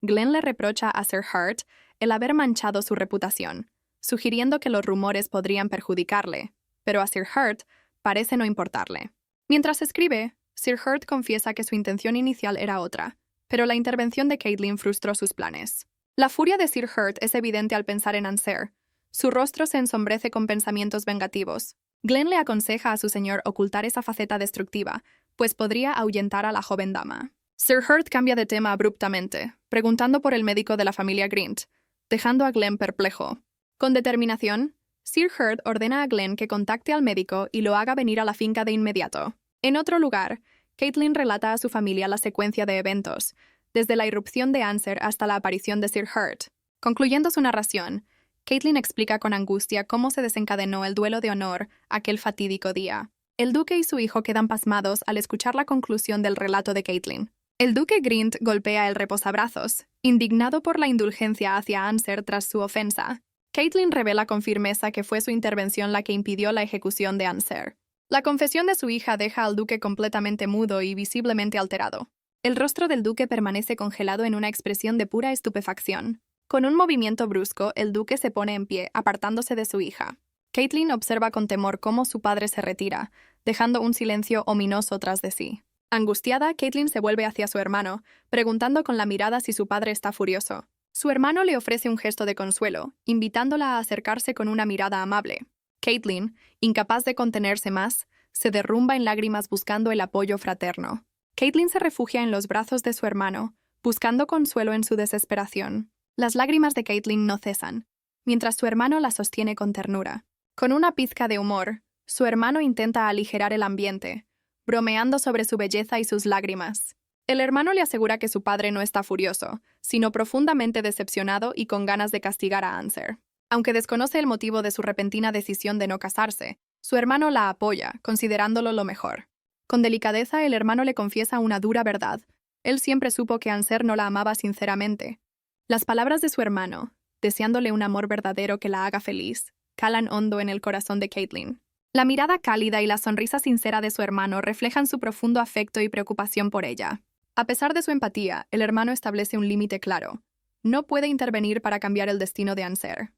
Glenn le reprocha a Sir Hurt el haber manchado su reputación, sugiriendo que los rumores podrían perjudicarle, pero a Sir Hurt parece no importarle. Mientras escribe, Sir Hurt confiesa que su intención inicial era otra, pero la intervención de Caitlin frustró sus planes. La furia de Sir Hurt es evidente al pensar en Anser. Su rostro se ensombrece con pensamientos vengativos. Glenn le aconseja a su señor ocultar esa faceta destructiva, pues podría ahuyentar a la joven dama. Sir Hurt cambia de tema abruptamente, preguntando por el médico de la familia Grint, dejando a Glenn perplejo. Con determinación, Sir Hurt ordena a Glenn que contacte al médico y lo haga venir a la finca de inmediato. En otro lugar, Caitlin relata a su familia la secuencia de eventos, desde la irrupción de Anser hasta la aparición de Sir Hurt. Concluyendo su narración, Caitlin explica con angustia cómo se desencadenó el duelo de honor aquel fatídico día. El duque y su hijo quedan pasmados al escuchar la conclusión del relato de Caitlin. El duque Grint golpea el reposabrazos, indignado por la indulgencia hacia Anser tras su ofensa. Caitlin revela con firmeza que fue su intervención la que impidió la ejecución de Anser. La confesión de su hija deja al duque completamente mudo y visiblemente alterado. El rostro del duque permanece congelado en una expresión de pura estupefacción. Con un movimiento brusco, el duque se pone en pie, apartándose de su hija. Caitlin observa con temor cómo su padre se retira, dejando un silencio ominoso tras de sí. Angustiada, Caitlin se vuelve hacia su hermano, preguntando con la mirada si su padre está furioso. Su hermano le ofrece un gesto de consuelo, invitándola a acercarse con una mirada amable. Caitlin, incapaz de contenerse más, se derrumba en lágrimas buscando el apoyo fraterno. Caitlin se refugia en los brazos de su hermano, buscando consuelo en su desesperación. Las lágrimas de Caitlin no cesan, mientras su hermano la sostiene con ternura. Con una pizca de humor, su hermano intenta aligerar el ambiente, bromeando sobre su belleza y sus lágrimas. El hermano le asegura que su padre no está furioso, sino profundamente decepcionado y con ganas de castigar a Anser. Aunque desconoce el motivo de su repentina decisión de no casarse, su hermano la apoya, considerándolo lo mejor. Con delicadeza, el hermano le confiesa una dura verdad. Él siempre supo que Anser no la amaba sinceramente. Las palabras de su hermano, deseándole un amor verdadero que la haga feliz, calan hondo en el corazón de Caitlin. La mirada cálida y la sonrisa sincera de su hermano reflejan su profundo afecto y preocupación por ella. A pesar de su empatía, el hermano establece un límite claro. No puede intervenir para cambiar el destino de Anser.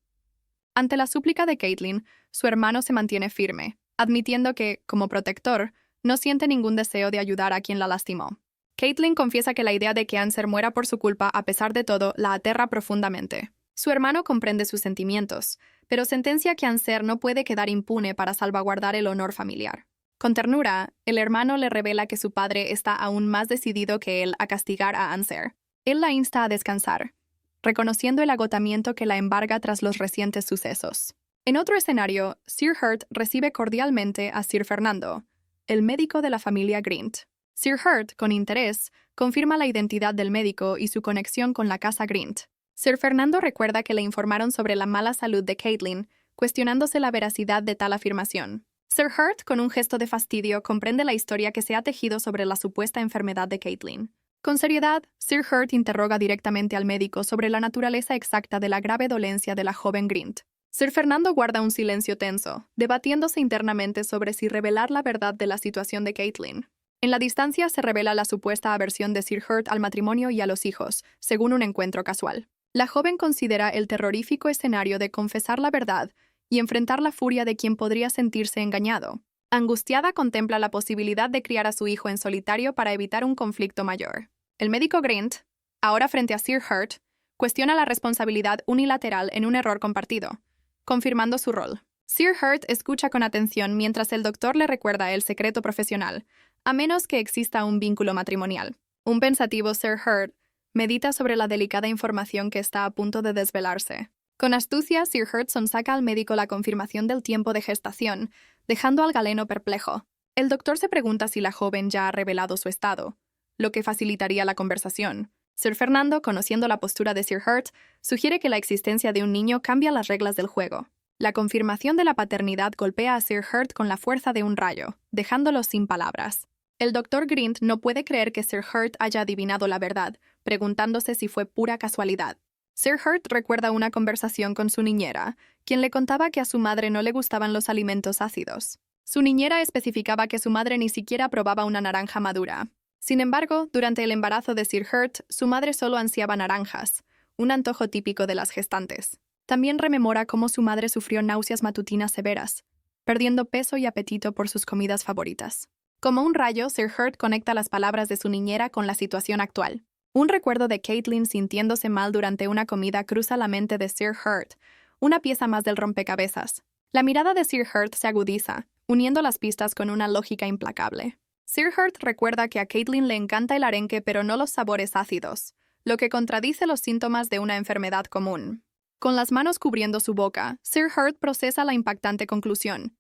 Ante la súplica de Caitlin, su hermano se mantiene firme, admitiendo que, como protector, no siente ningún deseo de ayudar a quien la lastimó. Caitlin confiesa que la idea de que Anser muera por su culpa, a pesar de todo, la aterra profundamente. Su hermano comprende sus sentimientos, pero sentencia que Anser no puede quedar impune para salvaguardar el honor familiar. Con ternura, el hermano le revela que su padre está aún más decidido que él a castigar a Anser. Él la insta a descansar, reconociendo el agotamiento que la embarga tras los recientes sucesos. En otro escenario, Sir Hurt recibe cordialmente a Sir Fernando, el médico de la familia Grint. Sir Hurt, con interés, confirma la identidad del médico y su conexión con la casa Grint. Sir Fernando recuerda que le informaron sobre la mala salud de Caitlin, cuestionándose la veracidad de tal afirmación. Sir Hurt, con un gesto de fastidio, comprende la historia que se ha tejido sobre la supuesta enfermedad de Caitlin. Con seriedad, Sir Hurt interroga directamente al médico sobre la naturaleza exacta de la grave dolencia de la joven Grint. Sir Fernando guarda un silencio tenso, debatiéndose internamente sobre si revelar la verdad de la situación de Caitlin. En la distancia se revela la supuesta aversión de Sir Hurt al matrimonio y a los hijos, según un encuentro casual. La joven considera el terrorífico escenario de confesar la verdad y enfrentar la furia de quien podría sentirse engañado. Angustiada, contempla la posibilidad de criar a su hijo en solitario para evitar un conflicto mayor. El médico Grint, ahora frente a Sir Hurt, cuestiona la responsabilidad unilateral en un error compartido, confirmando su rol. Sir Hurt escucha con atención mientras el doctor le recuerda el secreto profesional, a menos que exista un vínculo matrimonial. Un pensativo Sir Hurt medita sobre la delicada información que está a punto de desvelarse. Con astucia, Sir Hurt sonsaca al médico la confirmación del tiempo de gestación, dejando al galeno perplejo. El doctor se pregunta si la joven ya ha revelado su estado, lo que facilitaría la conversación. Sir Fernando, conociendo la postura de Sir Hurt, sugiere que la existencia de un niño cambia las reglas del juego. La confirmación de la paternidad golpea a Sir Hurt con la fuerza de un rayo, dejándolo sin palabras. El doctor Grint no puede creer que Sir Hurt haya adivinado la verdad, preguntándose si fue pura casualidad. Sir Hurt recuerda una conversación con su niñera, quien le contaba que a su madre no le gustaban los alimentos ácidos. Su niñera especificaba que su madre ni siquiera probaba una naranja madura. Sin embargo, durante el embarazo de Sir Hurt, su madre solo ansiaba naranjas, un antojo típico de las gestantes. También rememora cómo su madre sufrió náuseas matutinas severas, perdiendo peso y apetito por sus comidas favoritas. Como un rayo, Sir Hurt conecta las palabras de su niñera con la situación actual. Un recuerdo de Caitlin sintiéndose mal durante una comida cruza la mente de Sir Hurt, una pieza más del rompecabezas. La mirada de Sir Hurt se agudiza, uniendo las pistas con una lógica implacable. Sir Hurt recuerda que a Caitlin le encanta el arenque pero no los sabores ácidos, lo que contradice los síntomas de una enfermedad común. Con las manos cubriendo su boca, Sir Hurt procesa la impactante conclusión.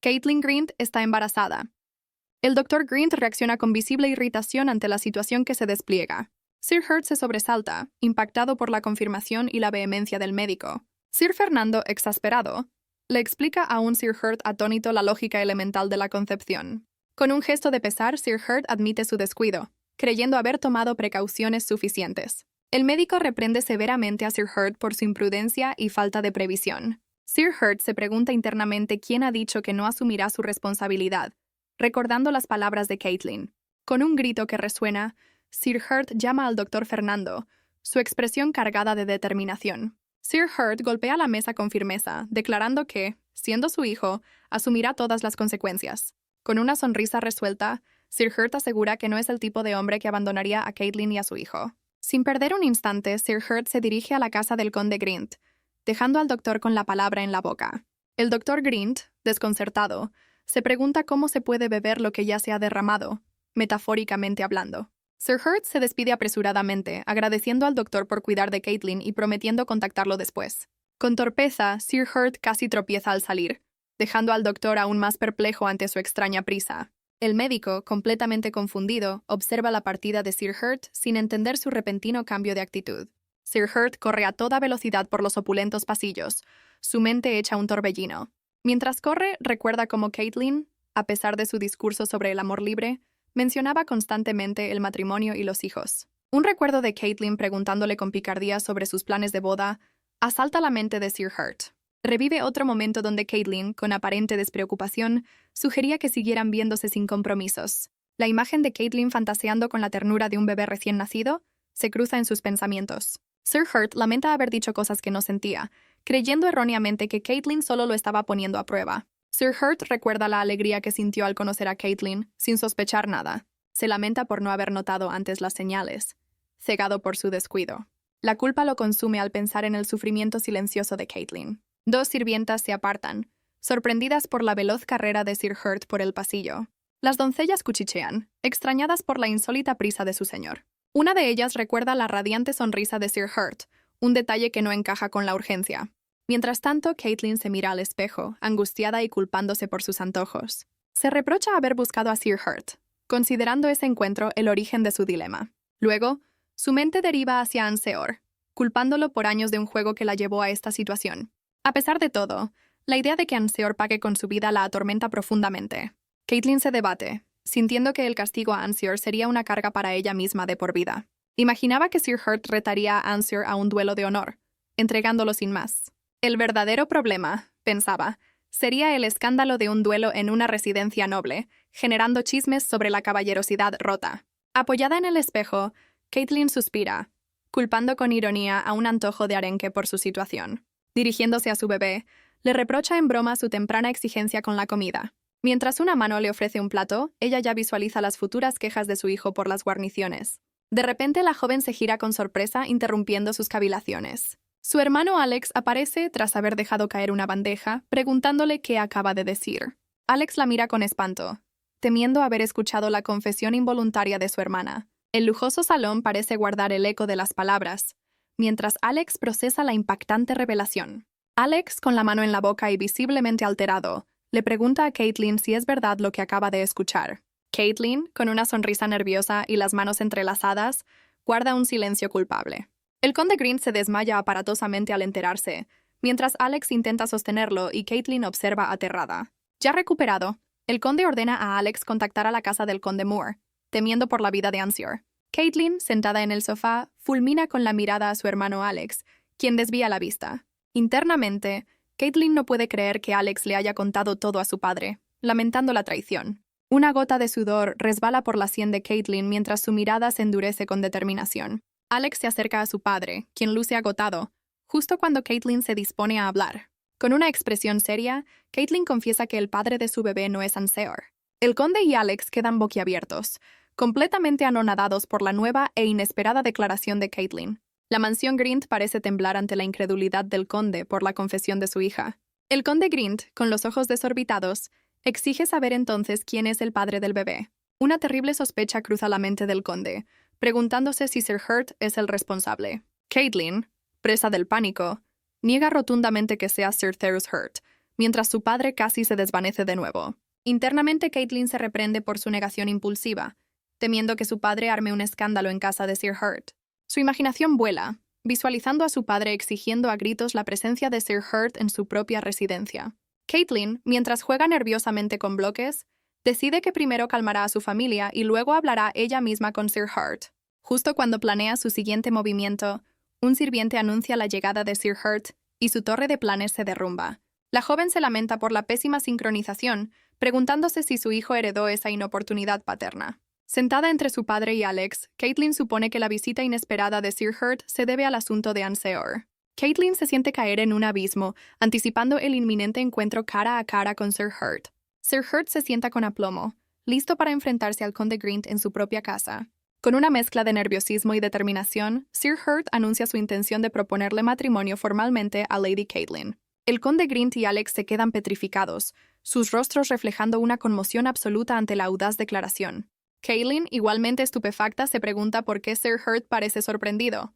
Caitlin Grint está embarazada. El Dr. Grint reacciona con visible irritación ante la situación que se despliega. Sir Hurt se sobresalta, impactado por la confirmación y la vehemencia del médico. Sir Fernando, exasperado, le explica a un Sir Hurt atónito la lógica elemental de la concepción. Con un gesto de pesar, Sir Hurt admite su descuido, creyendo haber tomado precauciones suficientes. El médico reprende severamente a Sir Hurt por su imprudencia y falta de previsión. Sir Hurt se pregunta internamente quién ha dicho que no asumirá su responsabilidad, recordando las palabras de Caitlin. Con un grito que resuena, Sir Hurt llama al Dr. Fernando, su expresión cargada de determinación. Sir Hurt golpea la mesa con firmeza, declarando que, siendo su hijo, asumirá todas las consecuencias. Con una sonrisa resuelta, Sir Hurt asegura que no es el tipo de hombre que abandonaría a Caitlin y a su hijo. Sin perder un instante, Sir Hurt se dirige a la casa del conde Grint, dejando al doctor con la palabra en la boca. El doctor Grint, desconcertado, se pregunta cómo se puede beber lo que ya se ha derramado, metafóricamente hablando. Sir Hurt se despide apresuradamente, agradeciendo al doctor por cuidar de Caitlin y prometiendo contactarlo después. Con torpeza, Sir Hurt casi tropieza al salir, dejando al doctor aún más perplejo ante su extraña prisa. El médico, completamente confundido, observa la partida de Sir Hurt sin entender su repentino cambio de actitud. Sir Hurt corre a toda velocidad por los opulentos pasillos, su mente hecha un torbellino. Mientras corre, recuerda cómo Caitlin, a pesar de su discurso sobre el amor libre, mencionaba constantemente el matrimonio y los hijos. Un recuerdo de Caitlin preguntándole con picardía sobre sus planes de boda asalta la mente de Sir Hurt. Revive otro momento donde Caitlin, con aparente despreocupación, sugería que siguieran viéndose sin compromisos. La imagen de Caitlin fantaseando con la ternura de un bebé recién nacido se cruza en sus pensamientos. Sir Hurt lamenta haber dicho cosas que no sentía, creyendo erróneamente que Caitlin solo lo estaba poniendo a prueba. Sir Hurt recuerda la alegría que sintió al conocer a Caitlin, sin sospechar nada. Se lamenta por no haber notado antes las señales, cegado por su descuido. La culpa lo consume al pensar en el sufrimiento silencioso de Caitlin. Dos sirvientas se apartan, sorprendidas por la veloz carrera de Sir Hurt por el pasillo. Las doncellas cuchichean, extrañadas por la insólita prisa de su señor. Una de ellas recuerda la radiante sonrisa de Sir Hurt, un detalle que no encaja con la urgencia. Mientras tanto, Caitlin se mira al espejo, angustiada y culpándose por sus antojos. Se reprocha haber buscado a Sir Hurt, considerando ese encuentro el origen de su dilema. Luego, su mente deriva hacia Anseor, culpándolo por años de un juego que la llevó a esta situación. A pesar de todo, la idea de que Anseor pague con su vida la atormenta profundamente. Caitlin se debate, sintiendo que el castigo a Anseor sería una carga para ella misma de por vida. Imaginaba que Sir Hurt retaría a Anseor a un duelo de honor, entregándolo sin más. El verdadero problema, pensaba, sería el escándalo de un duelo en una residencia noble, generando chismes sobre la caballerosidad rota. Apoyada en el espejo, Caitlin suspira, culpando con ironía a un antojo de arenque por su situación. Dirigiéndose a su bebé, le reprocha en broma su temprana exigencia con la comida. Mientras una mano le ofrece un plato, ella ya visualiza las futuras quejas de su hijo por las guarniciones. De repente, la joven se gira con sorpresa, interrumpiendo sus cavilaciones. Su hermano Alex aparece tras haber dejado caer una bandeja, preguntándole qué acaba de decir. Alex la mira con espanto, temiendo haber escuchado la confesión involuntaria de su hermana. El lujoso salón parece guardar el eco de las palabras, mientras Alex procesa la impactante revelación. Alex, con la mano en la boca y visiblemente alterado, le pregunta a Caitlin si es verdad lo que acaba de escuchar. Caitlin, con una sonrisa nerviosa y las manos entrelazadas, guarda un silencio culpable. El conde Green se desmaya aparatosamente al enterarse, mientras Alex intenta sostenerlo y Caitlin observa aterrada. Ya recuperado, el conde ordena a Alex contactar a la casa del conde Moore, temiendo por la vida de Ansior. Caitlin, sentada en el sofá, fulmina con la mirada a su hermano Alex, quien desvía la vista. Internamente, Caitlin no puede creer que Alex le haya contado todo a su padre, lamentando la traición. Una gota de sudor resbala por la sien de Caitlin mientras su mirada se endurece con determinación. Alex se acerca a su padre, quien luce agotado, justo cuando Caitlin se dispone a hablar. Con una expresión seria, Caitlin confiesa que el padre de su bebé no es Anseor. El conde y Alex quedan boquiabiertos, completamente anonadados por la nueva e inesperada declaración de Caitlin. La mansión Grint parece temblar ante la incredulidad del conde por la confesión de su hija. El conde Grint, con los ojos desorbitados, exige saber entonces quién es el padre del bebé. Una terrible sospecha cruza la mente del conde, preguntándose si Sir Hurt es el responsable. Caitlin, presa del pánico, niega rotundamente que sea Sir Theros Hurt, mientras su padre casi se desvanece de nuevo. Internamente, Caitlin se reprende por su negación impulsiva, temiendo que su padre arme un escándalo en casa de Sir Hurt. Su imaginación vuela, visualizando a su padre exigiendo a gritos la presencia de Sir Hurt en su propia residencia. Caitlin, mientras juega nerviosamente con bloques, decide que primero calmará a su familia y luego hablará ella misma con Sir Hurt. Justo cuando planea su siguiente movimiento, un sirviente anuncia la llegada de Sir Hurt y su torre de planes se derrumba. La joven se lamenta por la pésima sincronización, preguntándose si su hijo heredó esa inoportunidad paterna. Sentada entre su padre y Alex, Caitlin supone que la visita inesperada de Sir Hurt se debe al asunto de Anseor. Caitlin se siente caer en un abismo, anticipando el inminente encuentro cara a cara con Sir Hurt. Sir Hurt se sienta con aplomo, listo para enfrentarse al conde Grint en su propia casa. Con una mezcla de nerviosismo y determinación, Sir Hurt anuncia su intención de proponerle matrimonio formalmente a Lady Caitlin. El conde Grint y Alex se quedan petrificados, sus rostros reflejando una conmoción absoluta ante la audaz declaración. Caitlin, igualmente estupefacta, se pregunta por qué Sir Hurt parece sorprendido.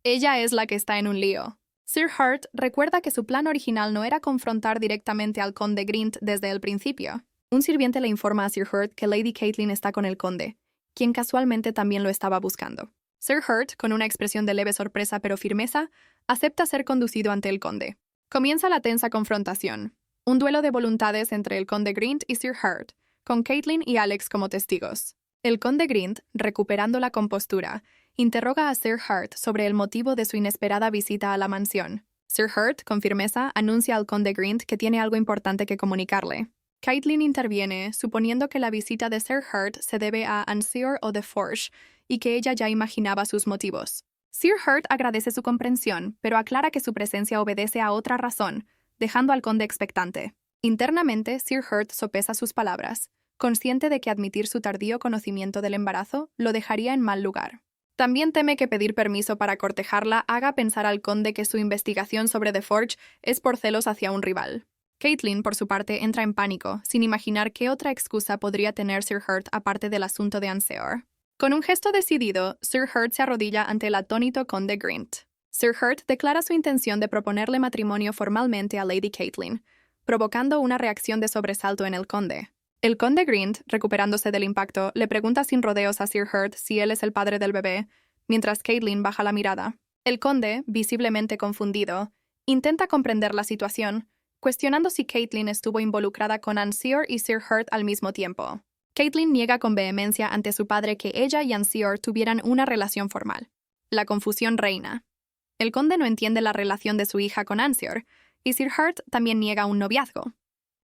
Ella es la que está en un lío. Sir Hurt recuerda que su plan original no era confrontar directamente al conde Grint desde el principio. Un sirviente le informa a Sir Hurt que Lady Caitlin está con el conde, quien casualmente también lo estaba buscando. Sir Hurt, con una expresión de leve sorpresa pero firmeza, acepta ser conducido ante el conde. Comienza la tensa confrontación, un duelo de voluntades entre el conde Grint y Sir Hurt, con Caitlin y Alex como testigos. El conde Grint, recuperando la compostura, interroga a Sir Hurt sobre el motivo de su inesperada visita a la mansión. Sir Hurt, con firmeza, anuncia al conde Grint que tiene algo importante que comunicarle. Caitlin interviene, suponiendo que la visita de Sir Hurt se debe a Anseor o de Forge, y que ella ya imaginaba sus motivos. Sir Hurt agradece su comprensión, pero aclara que su presencia obedece a otra razón, dejando al conde expectante. Internamente, Sir Hurt sopesa sus palabras, consciente de que admitir su tardío conocimiento del embarazo lo dejaría en mal lugar. También teme que pedir permiso para cortejarla haga pensar al conde que su investigación sobre The Forge es por celos hacia un rival. Caitlin, por su parte, entra en pánico, sin imaginar qué otra excusa podría tener Sir Hurt aparte del asunto de Anseor. Con un gesto decidido, Sir Hurt se arrodilla ante el atónito conde Grint. Sir Hurt declara su intención de proponerle matrimonio formalmente a Lady Caitlin, provocando una reacción de sobresalto en el conde. El conde Grint, recuperándose del impacto, le pregunta sin rodeos a Sir Hurt si él es el padre del bebé, mientras Caitlin baja la mirada. El conde, visiblemente confundido, intenta comprender la situación, cuestionando si Caitlin estuvo involucrada con Anseor y Sir Hurt al mismo tiempo. Caitlin niega con vehemencia ante su padre que ella y Anseor tuvieran una relación formal. La confusión reina. El conde no entiende la relación de su hija con Anseor, y Sir Hurt también niega un noviazgo.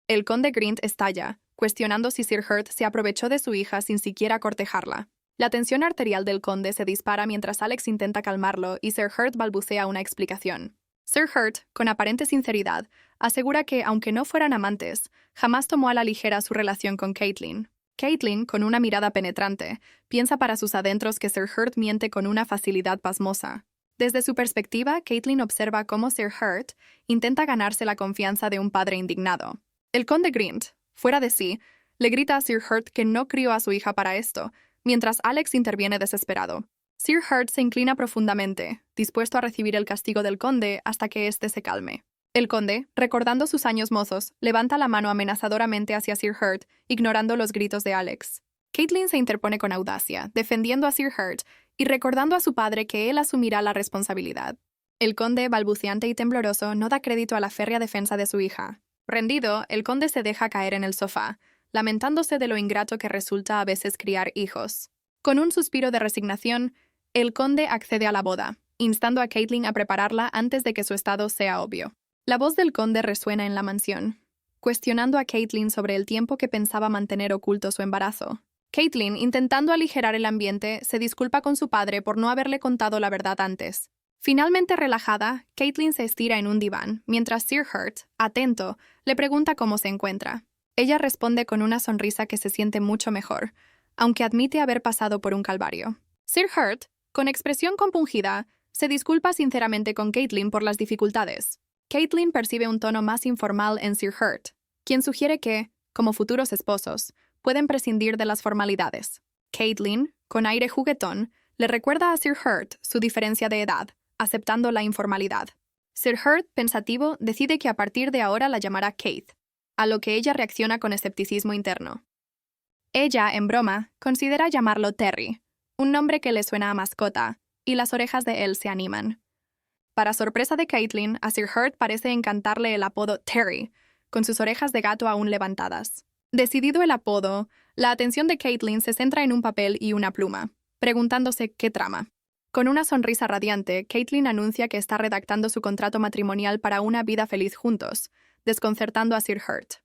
El conde Grint estalla, cuestionando si Sir Hurt se aprovechó de su hija sin siquiera cortejarla. La tensión arterial del conde se dispara mientras Alex intenta calmarlo y Sir Hurt balbucea una explicación. Sir Hurt, con aparente sinceridad, asegura que, aunque no fueran amantes, jamás tomó a la ligera su relación con Caitlin. Caitlin, con una mirada penetrante, piensa para sus adentros que Sir Hurt miente con una facilidad pasmosa. Desde su perspectiva, Caitlin observa cómo Sir Hurt intenta ganarse la confianza de un padre indignado. El conde Grint, fuera de sí, le grita a Sir Hurt que no crió a su hija para esto, mientras Alex interviene desesperado. Sir Hurt se inclina profundamente, dispuesto a recibir el castigo del conde hasta que éste se calme. El conde, recordando sus años mozos, levanta la mano amenazadoramente hacia Sir Hurt, ignorando los gritos de Alex. Caitlin se interpone con audacia, defendiendo a Sir Hurt y recordando a su padre que él asumirá la responsabilidad. El conde, balbuceante y tembloroso, no da crédito a la férrea defensa de su hija. Rendido, el conde se deja caer en el sofá, lamentándose de lo ingrato que resulta a veces criar hijos. Con un suspiro de resignación, el conde accede a la boda, instando a Caitlin a prepararla antes de que su estado sea obvio. La voz del conde resuena en la mansión, cuestionando a Caitlin sobre el tiempo que pensaba mantener oculto su embarazo. Caitlin, intentando aligerar el ambiente, se disculpa con su padre por no haberle contado la verdad antes. Finalmente relajada, Caitlin se estira en un diván, mientras Sir Hurt, atento, le pregunta cómo se encuentra. Ella responde con una sonrisa que se siente mucho mejor, aunque admite haber pasado por un calvario. Sir Hurt, con expresión compungida, se disculpa sinceramente con Caitlin por las dificultades. Caitlin percibe un tono más informal en Sir Hurt, quien sugiere que, como futuros esposos, pueden prescindir de las formalidades. Caitlin, con aire juguetón, le recuerda a Sir Hurt su diferencia de edad, aceptando la informalidad. Sir Hurt, pensativo, decide que a partir de ahora la llamará Kate, a lo que ella reacciona con escepticismo interno. Ella, en broma, considera llamarlo Terry, un nombre que le suena a mascota, y las orejas de él se animan. Para sorpresa de Caitlin, a Sir Hurt parece encantarle el apodo Terry, con sus orejas de gato aún levantadas. Decidido el apodo, la atención de Caitlin se centra en un papel y una pluma, preguntándose qué trama. Con una sonrisa radiante, Caitlin anuncia que está redactando su contrato matrimonial para una vida feliz juntos, desconcertando a Sir Hurt.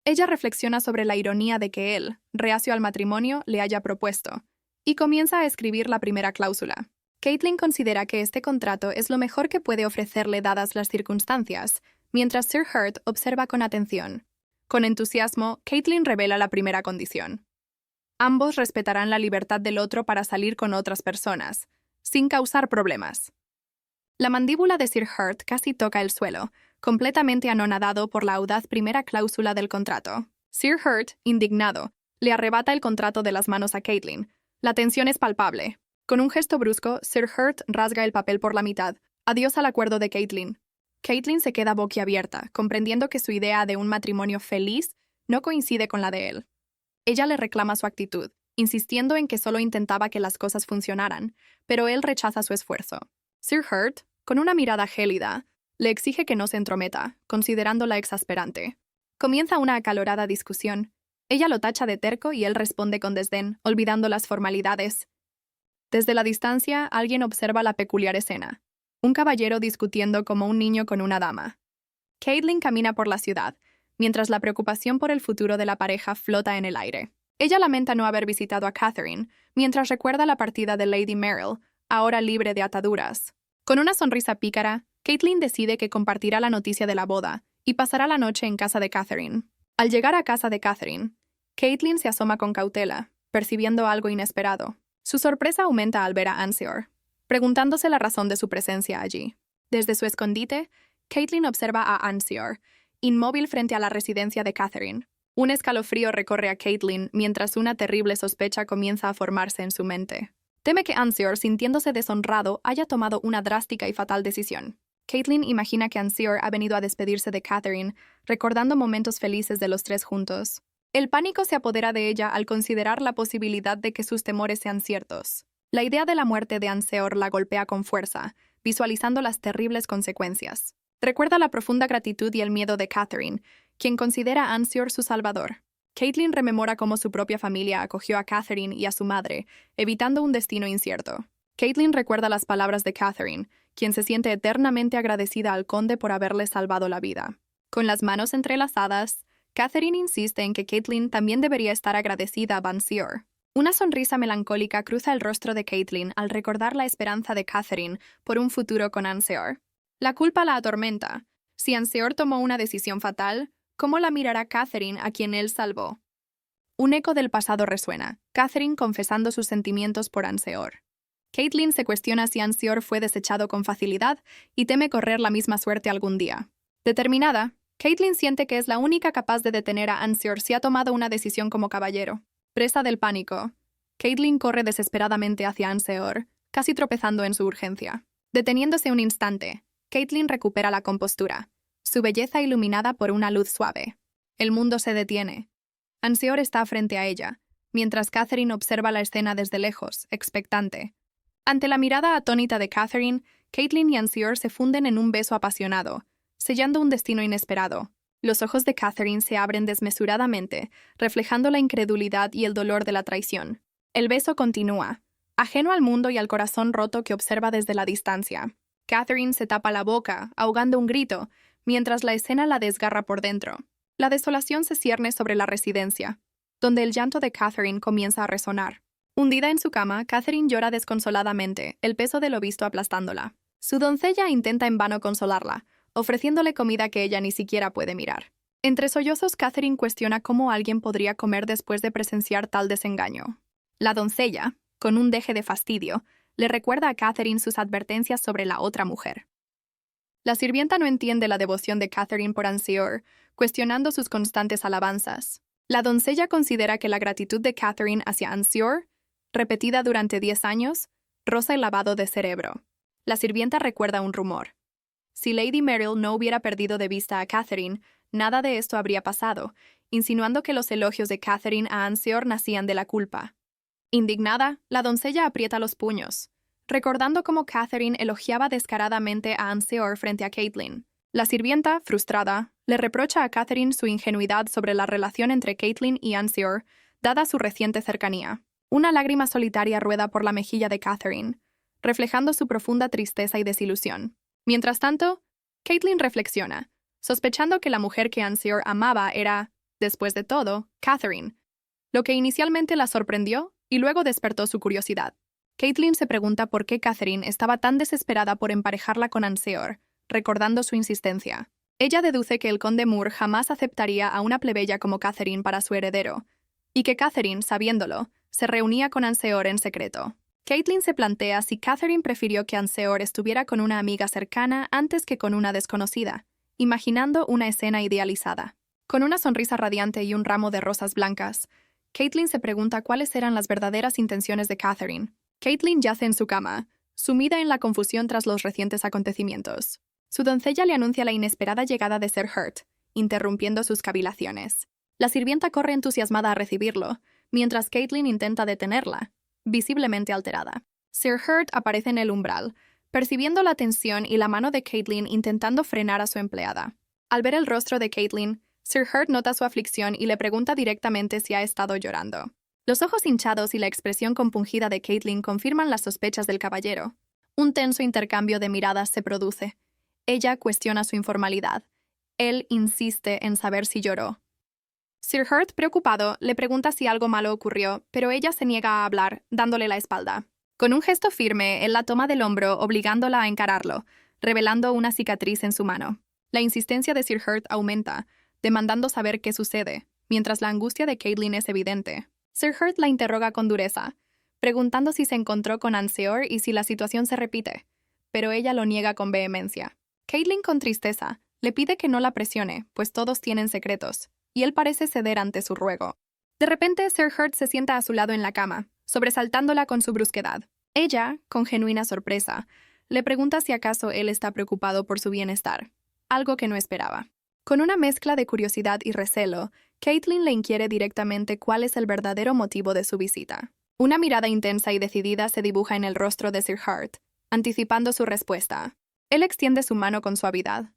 Ella reflexiona sobre la ironía de que él, reacio al matrimonio, le haya propuesto, y comienza a escribir la primera cláusula. Caitlin considera que este contrato es lo mejor que puede ofrecerle dadas las circunstancias, mientras Sir Hurt observa con atención. Con entusiasmo, Caitlin revela la primera condición. Ambos respetarán la libertad del otro para salir con otras personas, sin causar problemas. La mandíbula de Sir Hurt casi toca el suelo, completamente anonadado por la audaz primera cláusula del contrato. Sir Hurt, indignado, le arrebata el contrato de las manos a Caitlin. La tensión es palpable. Con un gesto brusco, Sir Hurt rasga el papel por la mitad. Adiós al acuerdo de Caitlin. Caitlin se queda boquiabierta, comprendiendo que su idea de un matrimonio feliz no coincide con la de él. Ella le reclama su actitud, insistiendo en que solo intentaba que las cosas funcionaran, pero él rechaza su esfuerzo. Sir Hurt, con una mirada gélida, le exige que no se entrometa, considerándola exasperante. Comienza una acalorada discusión. Ella lo tacha de terco y él responde con desdén, olvidando las formalidades. Desde la distancia, alguien observa la peculiar escena. Un caballero discutiendo como un niño con una dama. Caitlin camina por la ciudad, mientras la preocupación por el futuro de la pareja flota en el aire. Ella lamenta no haber visitado a Catherine, mientras recuerda la partida de Lady Meryl, ahora libre de ataduras. Con una sonrisa pícara, Caitlin decide que compartirá la noticia de la boda y pasará la noche en casa de Catherine. Al llegar a casa de Catherine, Caitlin se asoma con cautela, percibiendo algo inesperado. Su sorpresa aumenta al ver a Anseor, preguntándose la razón de su presencia allí. Desde su escondite, Caitlin observa a Anseor, inmóvil frente a la residencia de Catherine. Un escalofrío recorre a Caitlin mientras una terrible sospecha comienza a formarse en su mente. Teme que Anseor, sintiéndose deshonrado, haya tomado una drástica y fatal decisión. Caitlin imagina que Anseor ha venido a despedirse de Catherine, recordando momentos felices de los tres juntos. El pánico se apodera de ella al considerar la posibilidad de que sus temores sean ciertos. La idea de la muerte de Anseor la golpea con fuerza, visualizando las terribles consecuencias. Recuerda la profunda gratitud y el miedo de Catherine, quien considera a Anseor su salvador. Caitlin rememora cómo su propia familia acogió a Catherine y a su madre, evitando un destino incierto. Caitlin recuerda las palabras de Catherine, quien se siente eternamente agradecida al conde por haberle salvado la vida. Con las manos entrelazadas, Catherine insiste en que Caitlin también debería estar agradecida a Anseor. Una sonrisa melancólica cruza el rostro de Caitlin al recordar la esperanza de Catherine por un futuro con Anseor. La culpa la atormenta. Si Anseor tomó una decisión fatal, ¿cómo la mirará Catherine a quien él salvó? Un eco del pasado resuena, Catherine confesando sus sentimientos por Anseor. Caitlin se cuestiona si Anseor fue desechado con facilidad y teme correr la misma suerte algún día. Determinada, Caitlin siente que es la única capaz de detener a Anseor si ha tomado una decisión como caballero. Presa del pánico, Caitlin corre desesperadamente hacia Anseor, casi tropezando en su urgencia. Deteniéndose un instante, Caitlin recupera la compostura, su belleza iluminada por una luz suave. El mundo se detiene. Anseor está frente a ella, mientras Catherine observa la escena desde lejos, expectante. Ante la mirada atónita de Catherine, Caitlin y Anseor se funden en un beso apasionado, sellando un destino inesperado. Los ojos de Catherine se abren desmesuradamente, reflejando la incredulidad y el dolor de la traición. El beso continúa, ajeno al mundo y al corazón roto que observa desde la distancia. Catherine se tapa la boca, ahogando un grito, mientras la escena la desgarra por dentro. La desolación se cierne sobre la residencia, donde el llanto de Catherine comienza a resonar. Hundida en su cama, Catherine llora desconsoladamente, el peso de lo visto aplastándola. Su doncella intenta en vano consolarla, ofreciéndole comida que ella ni siquiera puede mirar. Entre sollozos, Catherine cuestiona cómo alguien podría comer después de presenciar tal desengaño. La doncella, con un deje de fastidio, le recuerda a Catherine sus advertencias sobre la otra mujer. La sirvienta no entiende la devoción de Catherine por Anseor, cuestionando sus constantes alabanzas. La doncella considera que la gratitud de Catherine hacia Anseor, repetida durante 10 años, roza el lavado de cerebro. La sirvienta recuerda un rumor. Si Lady Meryl no hubiera perdido de vista a Catherine, nada de esto habría pasado, insinuando que los elogios de Catherine a Anseor nacían de la culpa. Indignada, la doncella aprieta los puños, recordando cómo Catherine elogiaba descaradamente a Anseor frente a Caitlin. La sirvienta, frustrada, le reprocha a Catherine su ingenuidad sobre la relación entre Caitlin y Anseor, dada su reciente cercanía. Una lágrima solitaria rueda por la mejilla de Catherine, reflejando su profunda tristeza y desilusión. Mientras tanto, Caitlin reflexiona, sospechando que la mujer que Anseor amaba era, después de todo, Catherine, lo que inicialmente la sorprendió y luego despertó su curiosidad. Caitlin se pregunta por qué Catherine estaba tan desesperada por emparejarla con Anseor, recordando su insistencia. Ella deduce que el conde Moore jamás aceptaría a una plebeya como Catherine para su heredero, y que Catherine, sabiéndolo, se reunía con Anseor en secreto. Caitlin se plantea si Catherine prefirió que Anseor estuviera con una amiga cercana antes que con una desconocida, imaginando una escena idealizada. Con una sonrisa radiante y un ramo de rosas blancas, Caitlin se pregunta cuáles eran las verdaderas intenciones de Catherine. Caitlin yace en su cama, sumida en la confusión tras los recientes acontecimientos. Su doncella le anuncia la inesperada llegada de Sir Hurt, interrumpiendo sus cavilaciones. La sirvienta corre entusiasmada a recibirlo, mientras Caitlin intenta detenerla, visiblemente alterada. Sir Hurt aparece en el umbral, percibiendo la tensión y la mano de Caitlin intentando frenar a su empleada. Al ver el rostro de Caitlin, Sir Hurt nota su aflicción y le pregunta directamente si ha estado llorando. Los ojos hinchados y la expresión compungida de Caitlin confirman las sospechas del caballero. Un tenso intercambio de miradas se produce. Ella cuestiona su informalidad. Él insiste en saber si lloró. Sir Hurt, preocupado, le pregunta si algo malo ocurrió, pero ella se niega a hablar, dándole la espalda. Con un gesto firme, él la toma del hombro, obligándola a encararlo, revelando una cicatriz en su mano. La insistencia de Sir Hurt aumenta, demandando saber qué sucede, mientras la angustia de Caitlin es evidente. Sir Hurt la interroga con dureza, preguntando si se encontró con Anseor y si la situación se repite, pero ella lo niega con vehemencia. Caitlin, con tristeza, le pide que no la presione, pues todos tienen secretos, y él parece ceder ante su ruego. De repente, Sir Hurt se sienta a su lado en la cama, sobresaltándola con su brusquedad. Ella, con genuina sorpresa, le pregunta si acaso él está preocupado por su bienestar, algo que no esperaba. Con una mezcla de curiosidad y recelo, Caitlin le inquiere directamente cuál es el verdadero motivo de su visita. Una mirada intensa y decidida se dibuja en el rostro de Sir Hurt, anticipando su respuesta. Él extiende su mano con suavidad,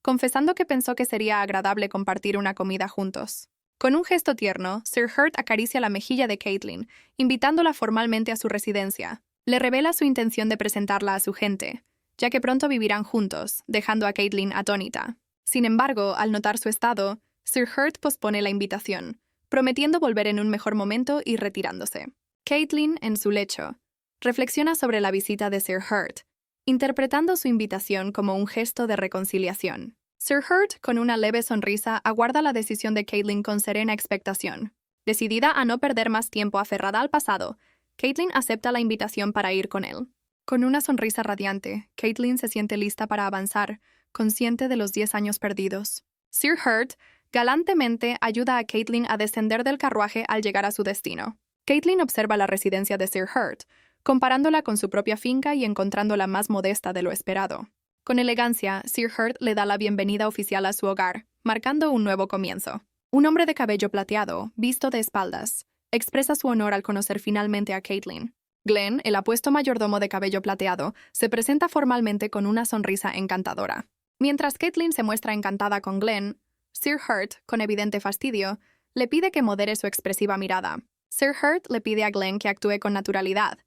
confesando que pensó que sería agradable compartir una comida juntos. Con un gesto tierno, Sir Hurt acaricia la mejilla de Caitlin, invitándola formalmente a su residencia. Le revela su intención de presentarla a su gente, ya que pronto vivirán juntos, dejando a Caitlin atónita. Sin embargo, al notar su estado, Sir Hurt pospone la invitación, prometiendo volver en un mejor momento y retirándose. Caitlin, en su lecho, reflexiona sobre la visita de Sir Hurt, interpretando su invitación como un gesto de reconciliación. Sir Hurt, con una leve sonrisa, aguarda la decisión de Caitlin con serena expectación. Decidida a no perder más tiempo aferrada al pasado, Caitlin acepta la invitación para ir con él. Con una sonrisa radiante, Caitlin se siente lista para avanzar, consciente de los 10 años perdidos. Sir Hurt galantemente ayuda a Caitlin a descender del carruaje al llegar a su destino. Caitlin observa la residencia de Sir Hurt, comparándola con su propia finca y encontrándola más modesta de lo esperado. Con elegancia, Sir Hurt le da la bienvenida oficial a su hogar, marcando un nuevo comienzo. Un hombre de cabello plateado, visto de espaldas, expresa su honor al conocer finalmente a Caitlin. Glenn, el apuesto mayordomo de cabello plateado, se presenta formalmente con una sonrisa encantadora. Mientras Caitlin se muestra encantada con Glenn, Sir Hurt, con evidente fastidio, le pide que modere su expresiva mirada. Sir Hurt le pide a Glenn que actúe con naturalidad,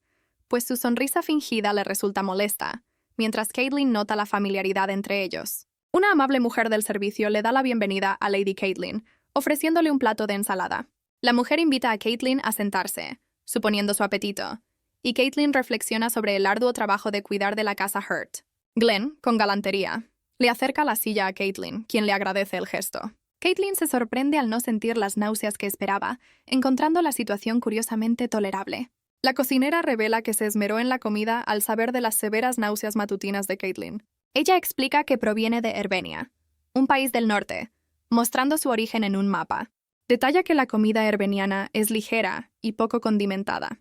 pues su sonrisa fingida le resulta molesta, mientras Caitlin nota la familiaridad entre ellos. Una amable mujer del servicio le da la bienvenida a Lady Caitlin, ofreciéndole un plato de ensalada. La mujer invita a Caitlin a sentarse, suponiendo su apetito, y Caitlin reflexiona sobre el arduo trabajo de cuidar de la casa Hurt. Glenn, con galantería, le acerca la silla a Caitlin, quien le agradece el gesto. Caitlin se sorprende al no sentir las náuseas que esperaba, encontrando la situación curiosamente tolerable. La cocinera revela que se esmeró en la comida al saber de las severas náuseas matutinas de Caitlin. Ella explica que proviene de Herbenia, un país del norte, mostrando su origen en un mapa. Detalla que la comida herbeniana es ligera y poco condimentada,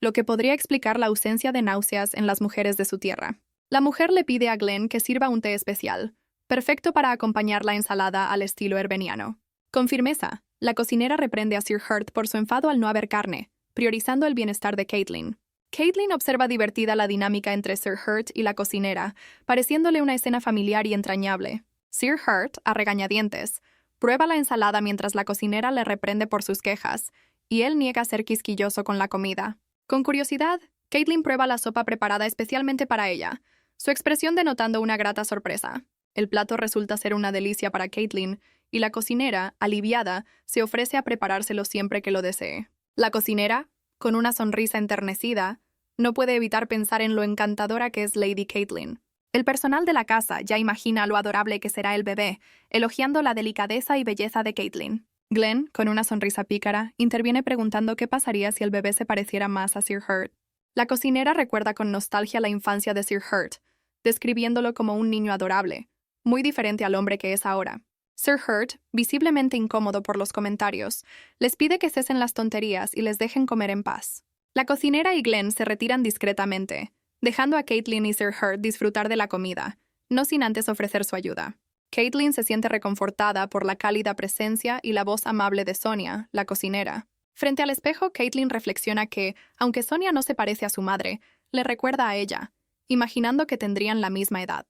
lo que podría explicar la ausencia de náuseas en las mujeres de su tierra. La mujer le pide a Glenn que sirva un té especial, perfecto para acompañar la ensalada al estilo herbeniano. Con firmeza, la cocinera reprende a Sir Hurt por su enfado al no haber carne, priorizando el bienestar de Caitlin. Caitlin observa divertida la dinámica entre Sir Hurt y la cocinera, pareciéndole una escena familiar y entrañable. Sir Hurt, a regañadientes, prueba la ensalada mientras la cocinera le reprende por sus quejas, y él niega ser quisquilloso con la comida. Con curiosidad, Caitlin prueba la sopa preparada especialmente para ella, su expresión denotando una grata sorpresa. El plato resulta ser una delicia para Caitlin, y la cocinera, aliviada, se ofrece a preparárselo siempre que lo desee. La cocinera, con una sonrisa enternecida, no puede evitar pensar en lo encantadora que es Lady Caitlin. El personal de la casa ya imagina lo adorable que será el bebé, elogiando la delicadeza y belleza de Caitlin. Glenn, con una sonrisa pícara, interviene preguntando qué pasaría si el bebé se pareciera más a Sir Hurt. La cocinera recuerda con nostalgia la infancia de Sir Hurt, describiéndolo como un niño adorable, muy diferente al hombre que es ahora. Sir Hurt, visiblemente incómodo por los comentarios, les pide que cesen las tonterías y les dejen comer en paz. La cocinera y Glenn se retiran discretamente, dejando a Caitlin y Sir Hurt disfrutar de la comida, no sin antes ofrecer su ayuda. Caitlin se siente reconfortada por la cálida presencia y la voz amable de Sonia, la cocinera. Frente al espejo, Caitlin reflexiona que, aunque Sonia no se parece a su madre, le recuerda a ella, imaginando que tendrían la misma edad.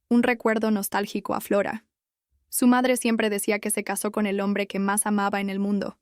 Un recuerdo nostálgico aflora. Su madre siempre decía que se casó con el hombre que más amaba en el mundo.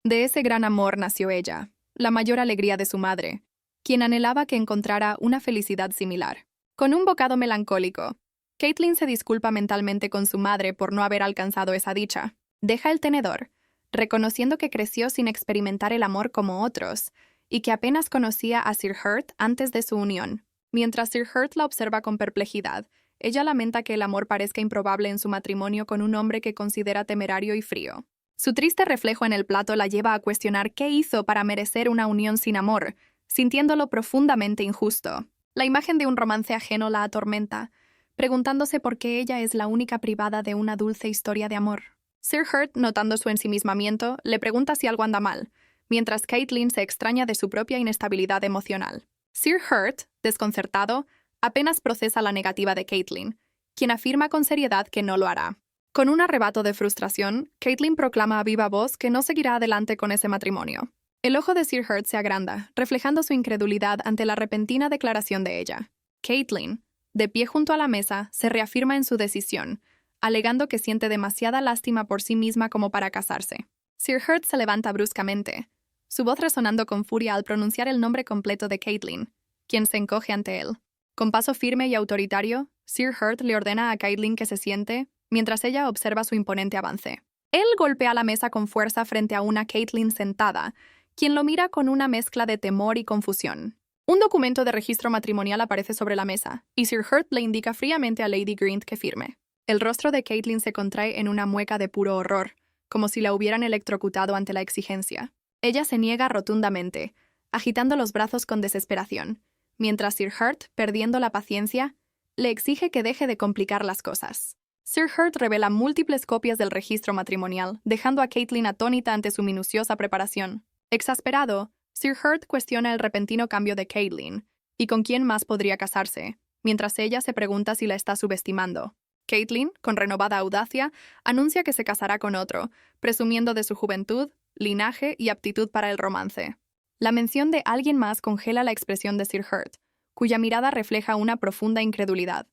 De ese gran amor nació ella, la mayor alegría de su madre, quien anhelaba que encontrara una felicidad similar. Con un bocado melancólico, Caitlin se disculpa mentalmente con su madre por no haber alcanzado esa dicha. Deja el tenedor, reconociendo que creció sin experimentar el amor como otros, y que apenas conocía a Sir Hurt antes de su unión. Mientras Sir Hurt la observa con perplejidad, ella lamenta que el amor parezca improbable en su matrimonio con un hombre que considera temerario y frío. Su triste reflejo en el plato la lleva a cuestionar qué hizo para merecer una unión sin amor, sintiéndolo profundamente injusto. La imagen de un romance ajeno la atormenta, preguntándose por qué ella es la única privada de una dulce historia de amor. Sir Hurt, notando su ensimismamiento, le pregunta si algo anda mal, mientras Caitlin se extraña de su propia inestabilidad emocional. Sir Hurt, desconcertado, apenas procesa la negativa de Caitlin, quien afirma con seriedad que no lo hará. Con un arrebato de frustración, Caitlin proclama a viva voz que no seguirá adelante con ese matrimonio. El ojo de Sir Hurt se agranda, reflejando su incredulidad ante la repentina declaración de ella. Caitlin, de pie junto a la mesa, se reafirma en su decisión, alegando que siente demasiada lástima por sí misma como para casarse. Sir Hurt se levanta bruscamente, su voz resonando con furia al pronunciar el nombre completo de Caitlin, quien se encoge ante él. Con paso firme y autoritario, Sir Hurt le ordena a Caitlin que se siente, mientras ella observa su imponente avance. Él golpea la mesa con fuerza frente a una Caitlin sentada, quien lo mira con una mezcla de temor y confusión. Un documento de registro matrimonial aparece sobre la mesa, y Sir Hurt le indica fríamente a Lady Grint que firme. El rostro de Caitlin se contrae en una mueca de puro horror, como si la hubieran electrocutado ante la exigencia. Ella se niega rotundamente, agitando los brazos con desesperación, mientras Sir Hurt, perdiendo la paciencia, le exige que deje de complicar las cosas. Sir Hurt revela múltiples copias del registro matrimonial, dejando a Caitlin atónita ante su minuciosa preparación. Exasperado, Sir Hurt cuestiona el repentino cambio de Caitlin y con quién más podría casarse, mientras ella se pregunta si la está subestimando. Caitlin, con renovada audacia, anuncia que se casará con otro, presumiendo de su juventud, linaje y aptitud para el romance. La mención de alguien más congela la expresión de Sir Hurt, cuya mirada refleja una profunda incredulidad.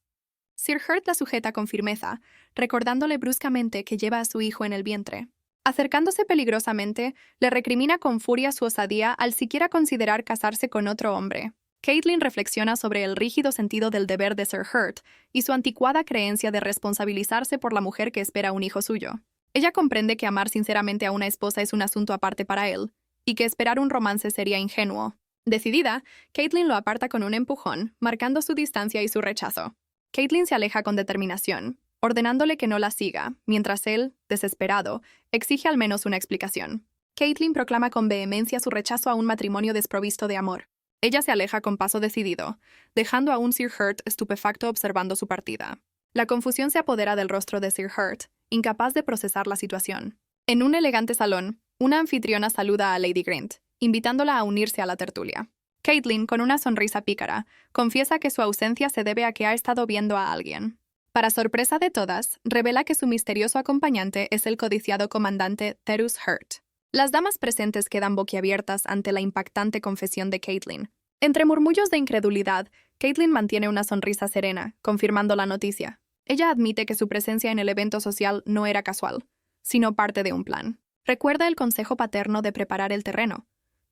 Sir Hurt la sujeta con firmeza, recordándole bruscamente que lleva a su hijo en el vientre. Acercándose peligrosamente, le recrimina con furia su osadía al siquiera considerar casarse con otro hombre. Caitlin reflexiona sobre el rígido sentido del deber de Sir Hurt y su anticuada creencia de responsabilizarse por la mujer que espera un hijo suyo. Ella comprende que amar sinceramente a una esposa es un asunto aparte para él, y que esperar un romance sería ingenuo. Decidida, Caitlin lo aparta con un empujón, marcando su distancia y su rechazo. Caitlin se aleja con determinación, ordenándole que no la siga, mientras él, desesperado, exige al menos una explicación. Caitlin proclama con vehemencia su rechazo a un matrimonio desprovisto de amor. Ella se aleja con paso decidido, dejando a un Sir Hurt estupefacto observando su partida. La confusión se apodera del rostro de Sir Hurt, incapaz de procesar la situación. En un elegante salón, una anfitriona saluda a Lady Grint, invitándola a unirse a la tertulia. Caitlin, con una sonrisa pícara, confiesa que su ausencia se debe a que ha estado viendo a alguien. Para sorpresa de todas, revela que su misterioso acompañante es el codiciado comandante Terus Hurt. Las damas presentes quedan boquiabiertas ante la impactante confesión de Caitlin. Entre murmullos de incredulidad, Caitlin mantiene una sonrisa serena, confirmando la noticia. Ella admite que su presencia en el evento social no era casual, sino parte de un plan. Recuerda el consejo paterno de preparar el terreno,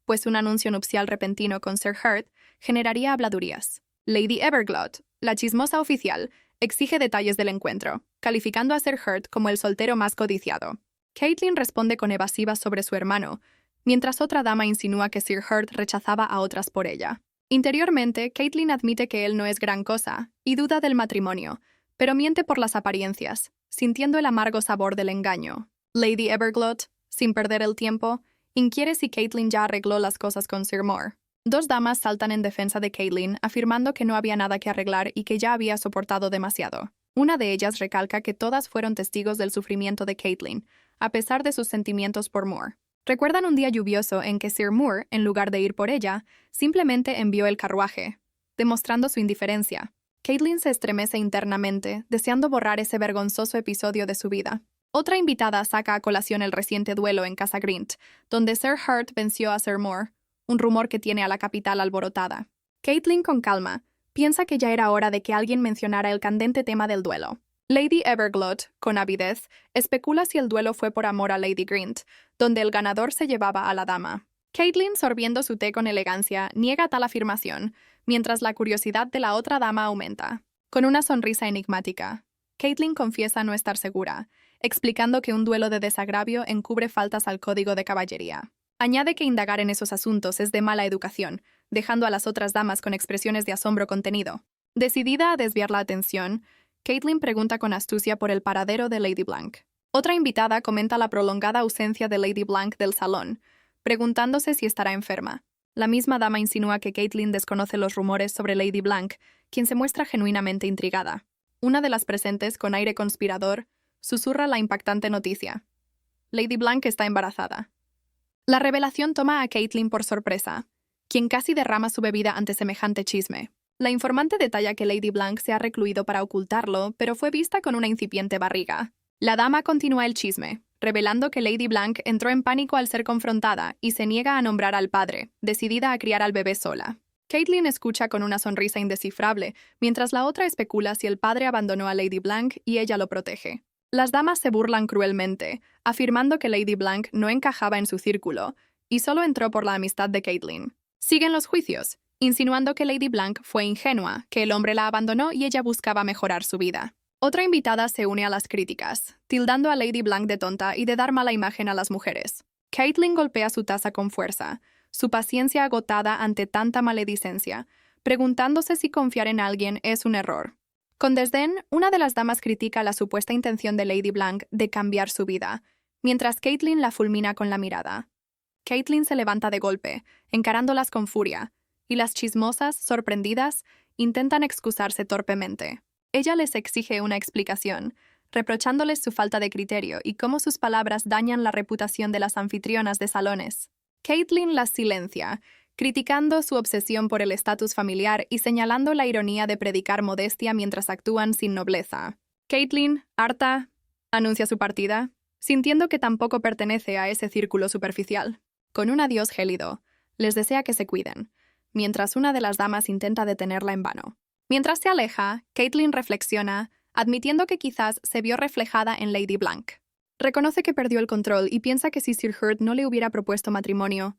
pues un anuncio nupcial repentino con Sir Hurt generaría habladurías. Lady Everglot, la chismosa oficial, exige detalles del encuentro, calificando a Sir Hurt como el soltero más codiciado. Caitlin responde con evasivas sobre su hermano, mientras otra dama insinúa que Sir Hurt rechazaba a otras por ella. Interiormente, Caitlin admite que él no es gran cosa y duda del matrimonio, pero miente por las apariencias, sintiendo el amargo sabor del engaño. Lady Everglot, sin perder el tiempo, inquiere si Caitlin ya arregló las cosas con Sir Moore. Dos damas saltan en defensa de Caitlin, afirmando que no había nada que arreglar y que ya había soportado demasiado. Una de ellas recalca que todas fueron testigos del sufrimiento de Caitlin, a pesar de sus sentimientos por Moore. Recuerdan un día lluvioso en que Sir Moore, en lugar de ir por ella, simplemente envió el carruaje, demostrando su indiferencia. Caitlin se estremece internamente, deseando borrar ese vergonzoso episodio de su vida. Otra invitada saca a colación el reciente duelo en Casa Grint, donde Sir Hurt venció a Sir Moore, un rumor que tiene a la capital alborotada. Caitlin, con calma, piensa que ya era hora de que alguien mencionara el candente tema del duelo. Lady Everglot, con avidez, especula si el duelo fue por amor a Lady Grint, donde el ganador se llevaba a la dama. Caitlin, sorbiendo su té con elegancia, niega tal afirmación, mientras la curiosidad de la otra dama aumenta. Con una sonrisa enigmática, Caitlin confiesa no estar segura, explicando que un duelo de desagravio encubre faltas al código de caballería. Añade que indagar en esos asuntos es de mala educación, dejando a las otras damas con expresiones de asombro contenido. Decidida a desviar la atención, Caitlin pregunta con astucia por el paradero de Lady Blanc. Otra invitada comenta la prolongada ausencia de Lady Blanc del salón, preguntándose si estará enferma. La misma dama insinúa que Caitlin desconoce los rumores sobre Lady Blanc, quien se muestra genuinamente intrigada. Una de las presentes, con aire conspirador, susurra la impactante noticia. Lady Blanc está embarazada. La revelación toma a Caitlin por sorpresa, quien casi derrama su bebida ante semejante chisme. La informante detalla que Lady Blanc se ha recluido para ocultarlo, pero fue vista con una incipiente barriga. La dama continúa el chisme, revelando que Lady Blanc entró en pánico al ser confrontada y se niega a nombrar al padre, decidida a criar al bebé sola. Caitlin escucha con una sonrisa indescifrable, mientras la otra especula si el padre abandonó a Lady Blanc y ella lo protege. Las damas se burlan cruelmente, afirmando que Lady Blanc no encajaba en su círculo y solo entró por la amistad de Caitlin. Siguen los juicios, insinuando que Lady Blanc fue ingenua, que el hombre la abandonó y ella buscaba mejorar su vida. Otra invitada se une a las críticas, tildando a Lady Blanc de tonta y de dar mala imagen a las mujeres. Caitlin golpea su taza con fuerza, su paciencia agotada ante tanta maledicencia, preguntándose si confiar en alguien es un error. Con desdén, una de las damas critica la supuesta intención de Lady Blanc de cambiar su vida, mientras Caitlin la fulmina con la mirada. Caitlin se levanta de golpe, encarándolas con furia, y las chismosas, sorprendidas, intentan excusarse torpemente. Ella les exige una explicación, reprochándoles su falta de criterio y cómo sus palabras dañan la reputación de las anfitrionas de salones. Caitlin las silencia, criticando su obsesión por el estatus familiar y señalando la ironía de predicar modestia mientras actúan sin nobleza. Caitlin, harta, anuncia su partida, sintiendo que tampoco pertenece a ese círculo superficial. Con un adiós gélido, les desea que se cuiden, mientras una de las damas intenta detenerla en vano. Mientras se aleja, Caitlin reflexiona, admitiendo que quizás se vio reflejada en Lady Blanc. Reconoce que perdió el control y piensa que si Sir Hurt no le hubiera propuesto matrimonio,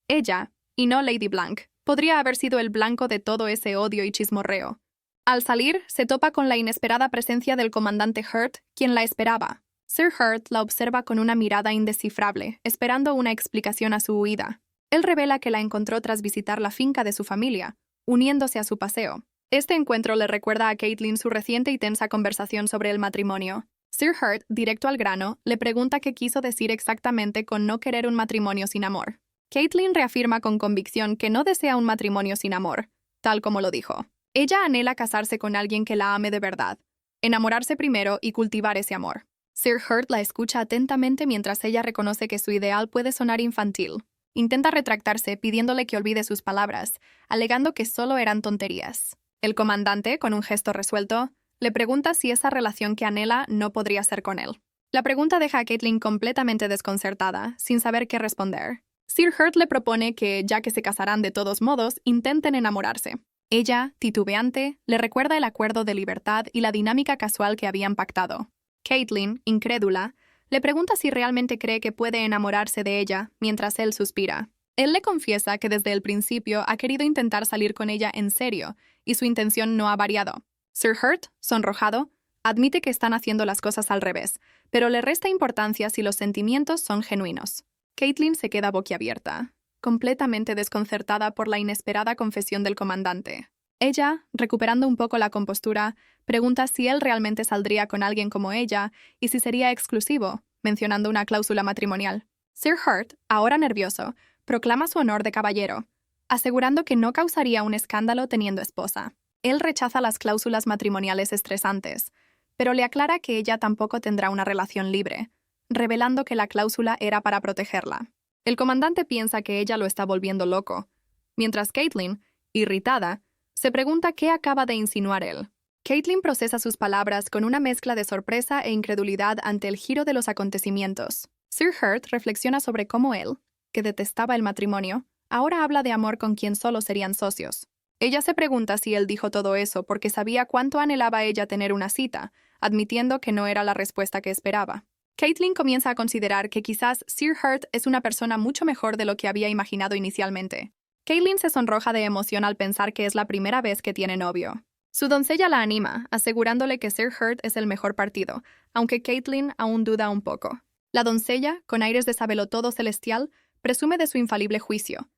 ella, y no Lady Blanc, podría haber sido el blanco de todo ese odio y chismorreo. Al salir, se topa con la inesperada presencia del comandante Hurt, quien la esperaba. Sir Hurt la observa con una mirada indescifrable, esperando una explicación a su huida. Él revela que la encontró tras visitar la finca de su familia, uniéndose a su paseo. Este encuentro le recuerda a Caitlin su reciente y tensa conversación sobre el matrimonio. Sir Hurt, directo al grano, le pregunta qué quiso decir exactamente con no querer un matrimonio sin amor. Caitlin reafirma con convicción que no desea un matrimonio sin amor, tal como lo dijo. Ella anhela casarse con alguien que la ame de verdad, enamorarse primero y cultivar ese amor. Sir Hurt la escucha atentamente mientras ella reconoce que su ideal puede sonar infantil. Intenta retractarse pidiéndole que olvide sus palabras, alegando que solo eran tonterías. El comandante, con un gesto resuelto, le pregunta si esa relación que anhela no podría ser con él. La pregunta deja a Caitlin completamente desconcertada, sin saber qué responder. Sir Hurt le propone que, ya que se casarán de todos modos, intenten enamorarse. Ella, titubeante, le recuerda el acuerdo de libertad y la dinámica casual que habían pactado. Caitlin, incrédula, le pregunta si realmente cree que puede enamorarse de ella, mientras él suspira. Él le confiesa que desde el principio ha querido intentar salir con ella en serio, y su intención no ha variado. Sir Hurt, sonrojado, admite que están haciendo las cosas al revés, pero le resta importancia si los sentimientos son genuinos. Caitlin se queda boquiabierta, completamente desconcertada por la inesperada confesión del comandante. Ella, recuperando un poco la compostura, pregunta si él realmente saldría con alguien como ella y si sería exclusivo, mencionando una cláusula matrimonial. Sir Hurt, ahora nervioso, proclama su honor de caballero, asegurando que no causaría un escándalo teniendo esposa. Él rechaza las cláusulas matrimoniales estresantes, pero le aclara que ella tampoco tendrá una relación libre, revelando que la cláusula era para protegerla. El comandante piensa que ella lo está volviendo loco, mientras Caitlin, irritada, se pregunta qué acaba de insinuar él. Caitlin procesa sus palabras con una mezcla de sorpresa e incredulidad ante el giro de los acontecimientos. Sir Hurt reflexiona sobre cómo él, que detestaba el matrimonio, ahora habla de amor con quien solo serían socios. Ella se pregunta si él dijo todo eso porque sabía cuánto anhelaba ella tener una cita, admitiendo que no era la respuesta que esperaba. Caitlin comienza a considerar que quizás Sir Hurt es una persona mucho mejor de lo que había imaginado inicialmente. Caitlin se sonroja de emoción al pensar que es la primera vez que tiene novio. Su doncella la anima, asegurándole que Sir Hurt es el mejor partido, aunque Caitlin aún duda un poco. La doncella, con aires de sabelotodo celestial, presume de su infalible juicio,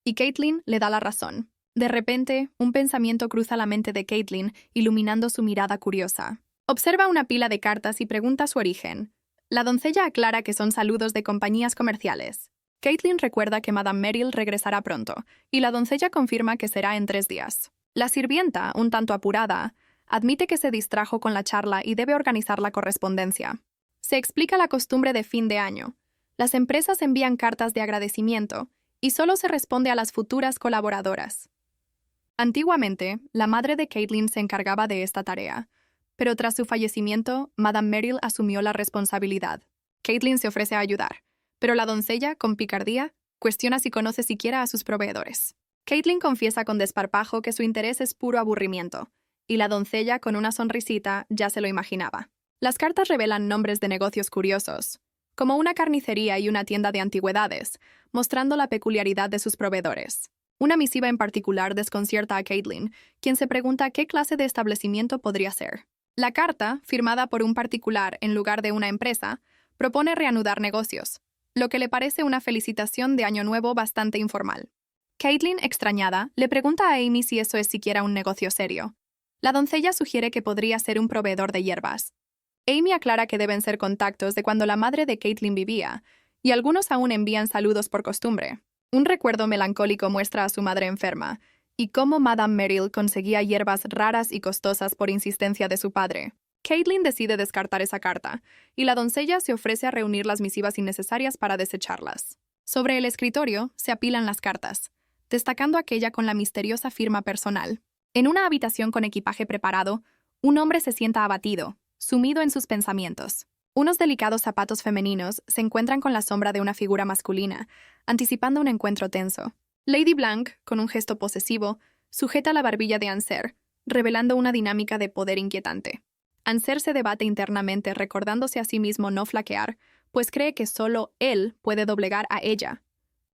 y Caitlin le da la razón. De repente, un pensamiento cruza la mente de Caitlin, iluminando su mirada curiosa. Observa una pila de cartas y pregunta su origen. La doncella aclara que son saludos de compañías comerciales. Caitlin recuerda que Madame Merrill regresará pronto, y la doncella confirma que será en 3 días. La sirvienta, un tanto apurada, admite que se distrajo con la charla y debe organizar la correspondencia. Se explica la costumbre de fin de año. Las empresas envían cartas de agradecimiento, y solo se responde a las futuras colaboradoras. Antiguamente, la madre de Caitlin se encargaba de esta tarea, pero tras su fallecimiento, Madame Merrill asumió la responsabilidad. Caitlin se ofrece a ayudar, pero la doncella, con picardía, cuestiona si conoce siquiera a sus proveedores. Caitlin confiesa con desparpajo que su interés es puro aburrimiento, y la doncella, con una sonrisita, ya se lo imaginaba. Las cartas revelan nombres de negocios curiosos, como una carnicería y una tienda de antigüedades, mostrando la peculiaridad de sus proveedores. Una misiva en particular desconcierta a Caitlin, quien se pregunta qué clase de establecimiento podría ser. La carta, firmada por un particular en lugar de una empresa, propone reanudar negocios. lo que le parece una felicitación de Año Nuevo bastante informal. Caitlin, extrañada, le pregunta a Amy si eso es siquiera un negocio serio. La doncella sugiere que podría ser un proveedor de hierbas. Amy aclara que deben ser contactos de cuando la madre de Caitlin vivía, y algunos aún envían saludos por costumbre. Un recuerdo melancólico muestra a su madre enferma, y cómo Madame Merrill conseguía hierbas raras y costosas por insistencia de su padre. Caitlin decide descartar esa carta, y la doncella se ofrece a reunir las misivas innecesarias para desecharlas. Sobre el escritorio se apilan las cartas, destacando aquella con la misteriosa firma personal. En una habitación con equipaje preparado, un hombre se sienta abatido, sumido en sus pensamientos. Unos delicados zapatos femeninos se encuentran con la sombra de una figura masculina, anticipando un encuentro tenso. Lady Blanc, con un gesto posesivo, sujeta la barbilla de Anser, revelando una dinámica de poder inquietante. Anser se debate internamente, recordándose a sí mismo no flaquear, pues cree que solo él puede doblegar a ella.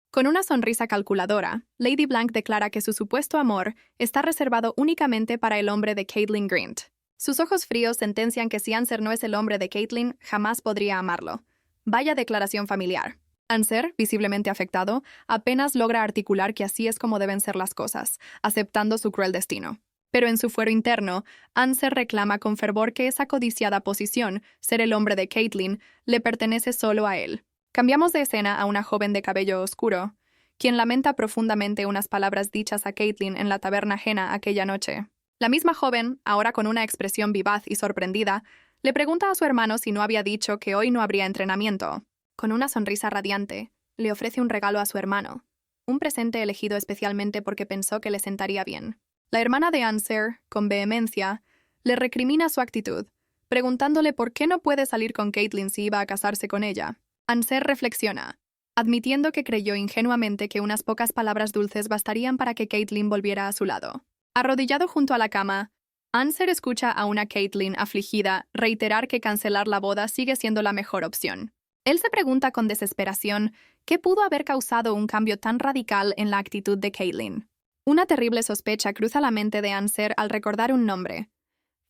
Con una sonrisa calculadora, Lady Blanc declara que su supuesto amor está reservado únicamente para el hombre de Caitlin Grint. Sus ojos fríos sentencian que si Anser no es el hombre de Caitlin, jamás podría amarlo. Vaya declaración familiar. Anser, visiblemente afectado, apenas logra articular que así es como deben ser las cosas, aceptando su cruel destino. Pero en su fuero interno, Anser reclama con fervor que esa codiciada posición, ser el hombre de Caitlin, le pertenece solo a él. Cambiamos de escena a una joven de cabello oscuro, quien lamenta profundamente unas palabras dichas a Caitlin en la taberna ajena aquella noche. La misma joven, ahora con una expresión vivaz y sorprendida, le pregunta a su hermano si no había dicho que hoy no habría entrenamiento. Con una sonrisa radiante, le ofrece un regalo a su hermano, un presente elegido especialmente porque pensó que le sentaría bien. La hermana de Anser, con vehemencia, le recrimina su actitud, preguntándole por qué no puede salir con Caitlin si iba a casarse con ella. Anser reflexiona, admitiendo que creyó ingenuamente que unas pocas palabras dulces bastarían para que Caitlin volviera a su lado. Arrodillado junto a la cama, Anser escucha a una Caitlin afligida reiterar que cancelar la boda sigue siendo la mejor opción. Él se pregunta con desesperación qué pudo haber causado un cambio tan radical en la actitud de Caitlin. Una terrible sospecha cruza la mente de Anser al recordar un nombre: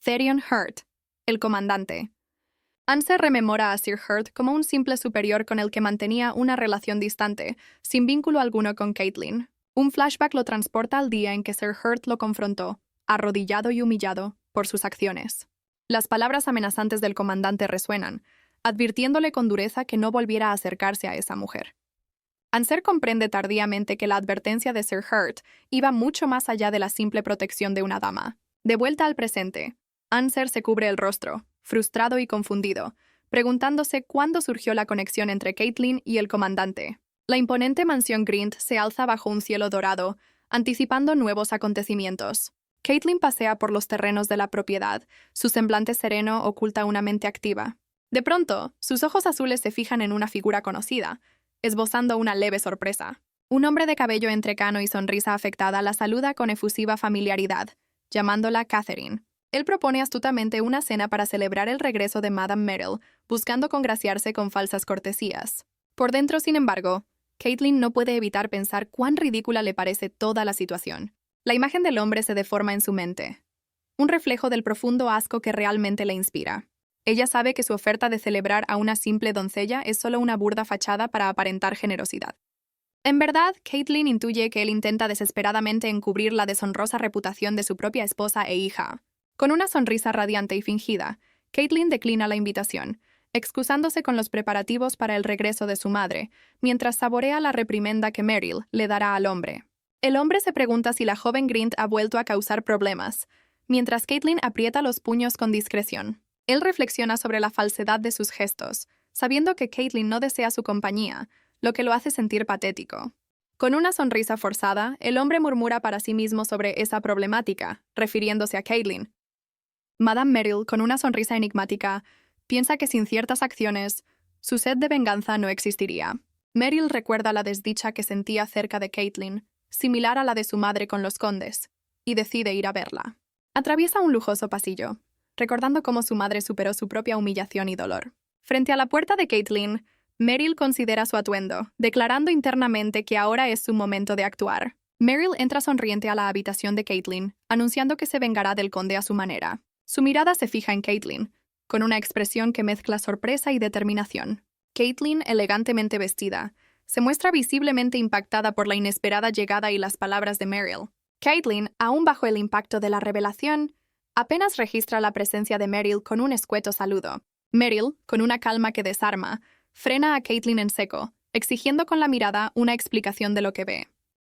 Therion Hurt, el comandante. Anser rememora a Sir Hurt como un simple superior con el que mantenía una relación distante, sin vínculo alguno con Caitlin. Un flashback lo transporta al día en que Sir Hurt lo confrontó, arrodillado y humillado, por sus acciones. Las palabras amenazantes del comandante resuenan, advirtiéndole con dureza que no volviera a acercarse a esa mujer. Anser comprende tardíamente que la advertencia de Sir Hurt iba mucho más allá de la simple protección de una dama. De vuelta al presente, Anser se cubre el rostro, frustrado y confundido, preguntándose cuándo surgió la conexión entre Caitlin y el comandante. La imponente mansión Grint se alza bajo un cielo dorado, anticipando nuevos acontecimientos. Caitlin pasea por los terrenos de la propiedad, su semblante sereno oculta una mente activa. De pronto, sus ojos azules se fijan en una figura conocida, esbozando una leve sorpresa. Un hombre de cabello entrecano y sonrisa afectada la saluda con efusiva familiaridad, llamándola Catherine. Él propone astutamente una cena para celebrar el regreso de Madame Merrill, buscando congraciarse con falsas cortesías. Por dentro, sin embargo, Caitlin no puede evitar pensar cuán ridícula le parece toda la situación. La imagen del hombre se deforma en su mente, un reflejo del profundo asco que realmente le inspira. Ella sabe que su oferta de celebrar a una simple doncella es solo una burda fachada para aparentar generosidad. En verdad, Caitlin intuye que él intenta desesperadamente encubrir la deshonrosa reputación de su propia esposa e hija. Con una sonrisa radiante y fingida, Caitlin declina la invitación, excusándose con los preparativos para el regreso de su madre, mientras saborea la reprimenda que Merrill le dará al hombre. El hombre se pregunta si la joven Grint ha vuelto a causar problemas, mientras Caitlin aprieta los puños con discreción. Él reflexiona sobre la falsedad de sus gestos, sabiendo que Caitlin no desea su compañía, lo que lo hace sentir patético. Con una sonrisa forzada, el hombre murmura para sí mismo sobre esa problemática, refiriéndose a Caitlin. Madame Merrill, con una sonrisa enigmática, piensa que sin ciertas acciones, su sed de venganza no existiría. Merrill recuerda la desdicha que sentía cerca de Caitlin, similar a la de su madre con los condes, y decide ir a verla. Atraviesa un lujoso pasillo, recordando cómo su madre superó su propia humillación y dolor. Frente a la puerta de Caitlin, Merrill considera su atuendo, declarando internamente que ahora es su momento de actuar. Merrill entra sonriente a la habitación de Caitlin, anunciando que se vengará del conde a su manera. Su mirada se fija en Caitlin, con una expresión que mezcla sorpresa y determinación. Caitlin, elegantemente vestida, se muestra visiblemente impactada por la inesperada llegada y las palabras de Meryl. Caitlin, aún bajo el impacto de la revelación, apenas registra la presencia de Meryl con un escueto saludo. Meryl, con una calma que desarma, frena a Caitlin en seco, exigiendo con la mirada una explicación de lo que ve.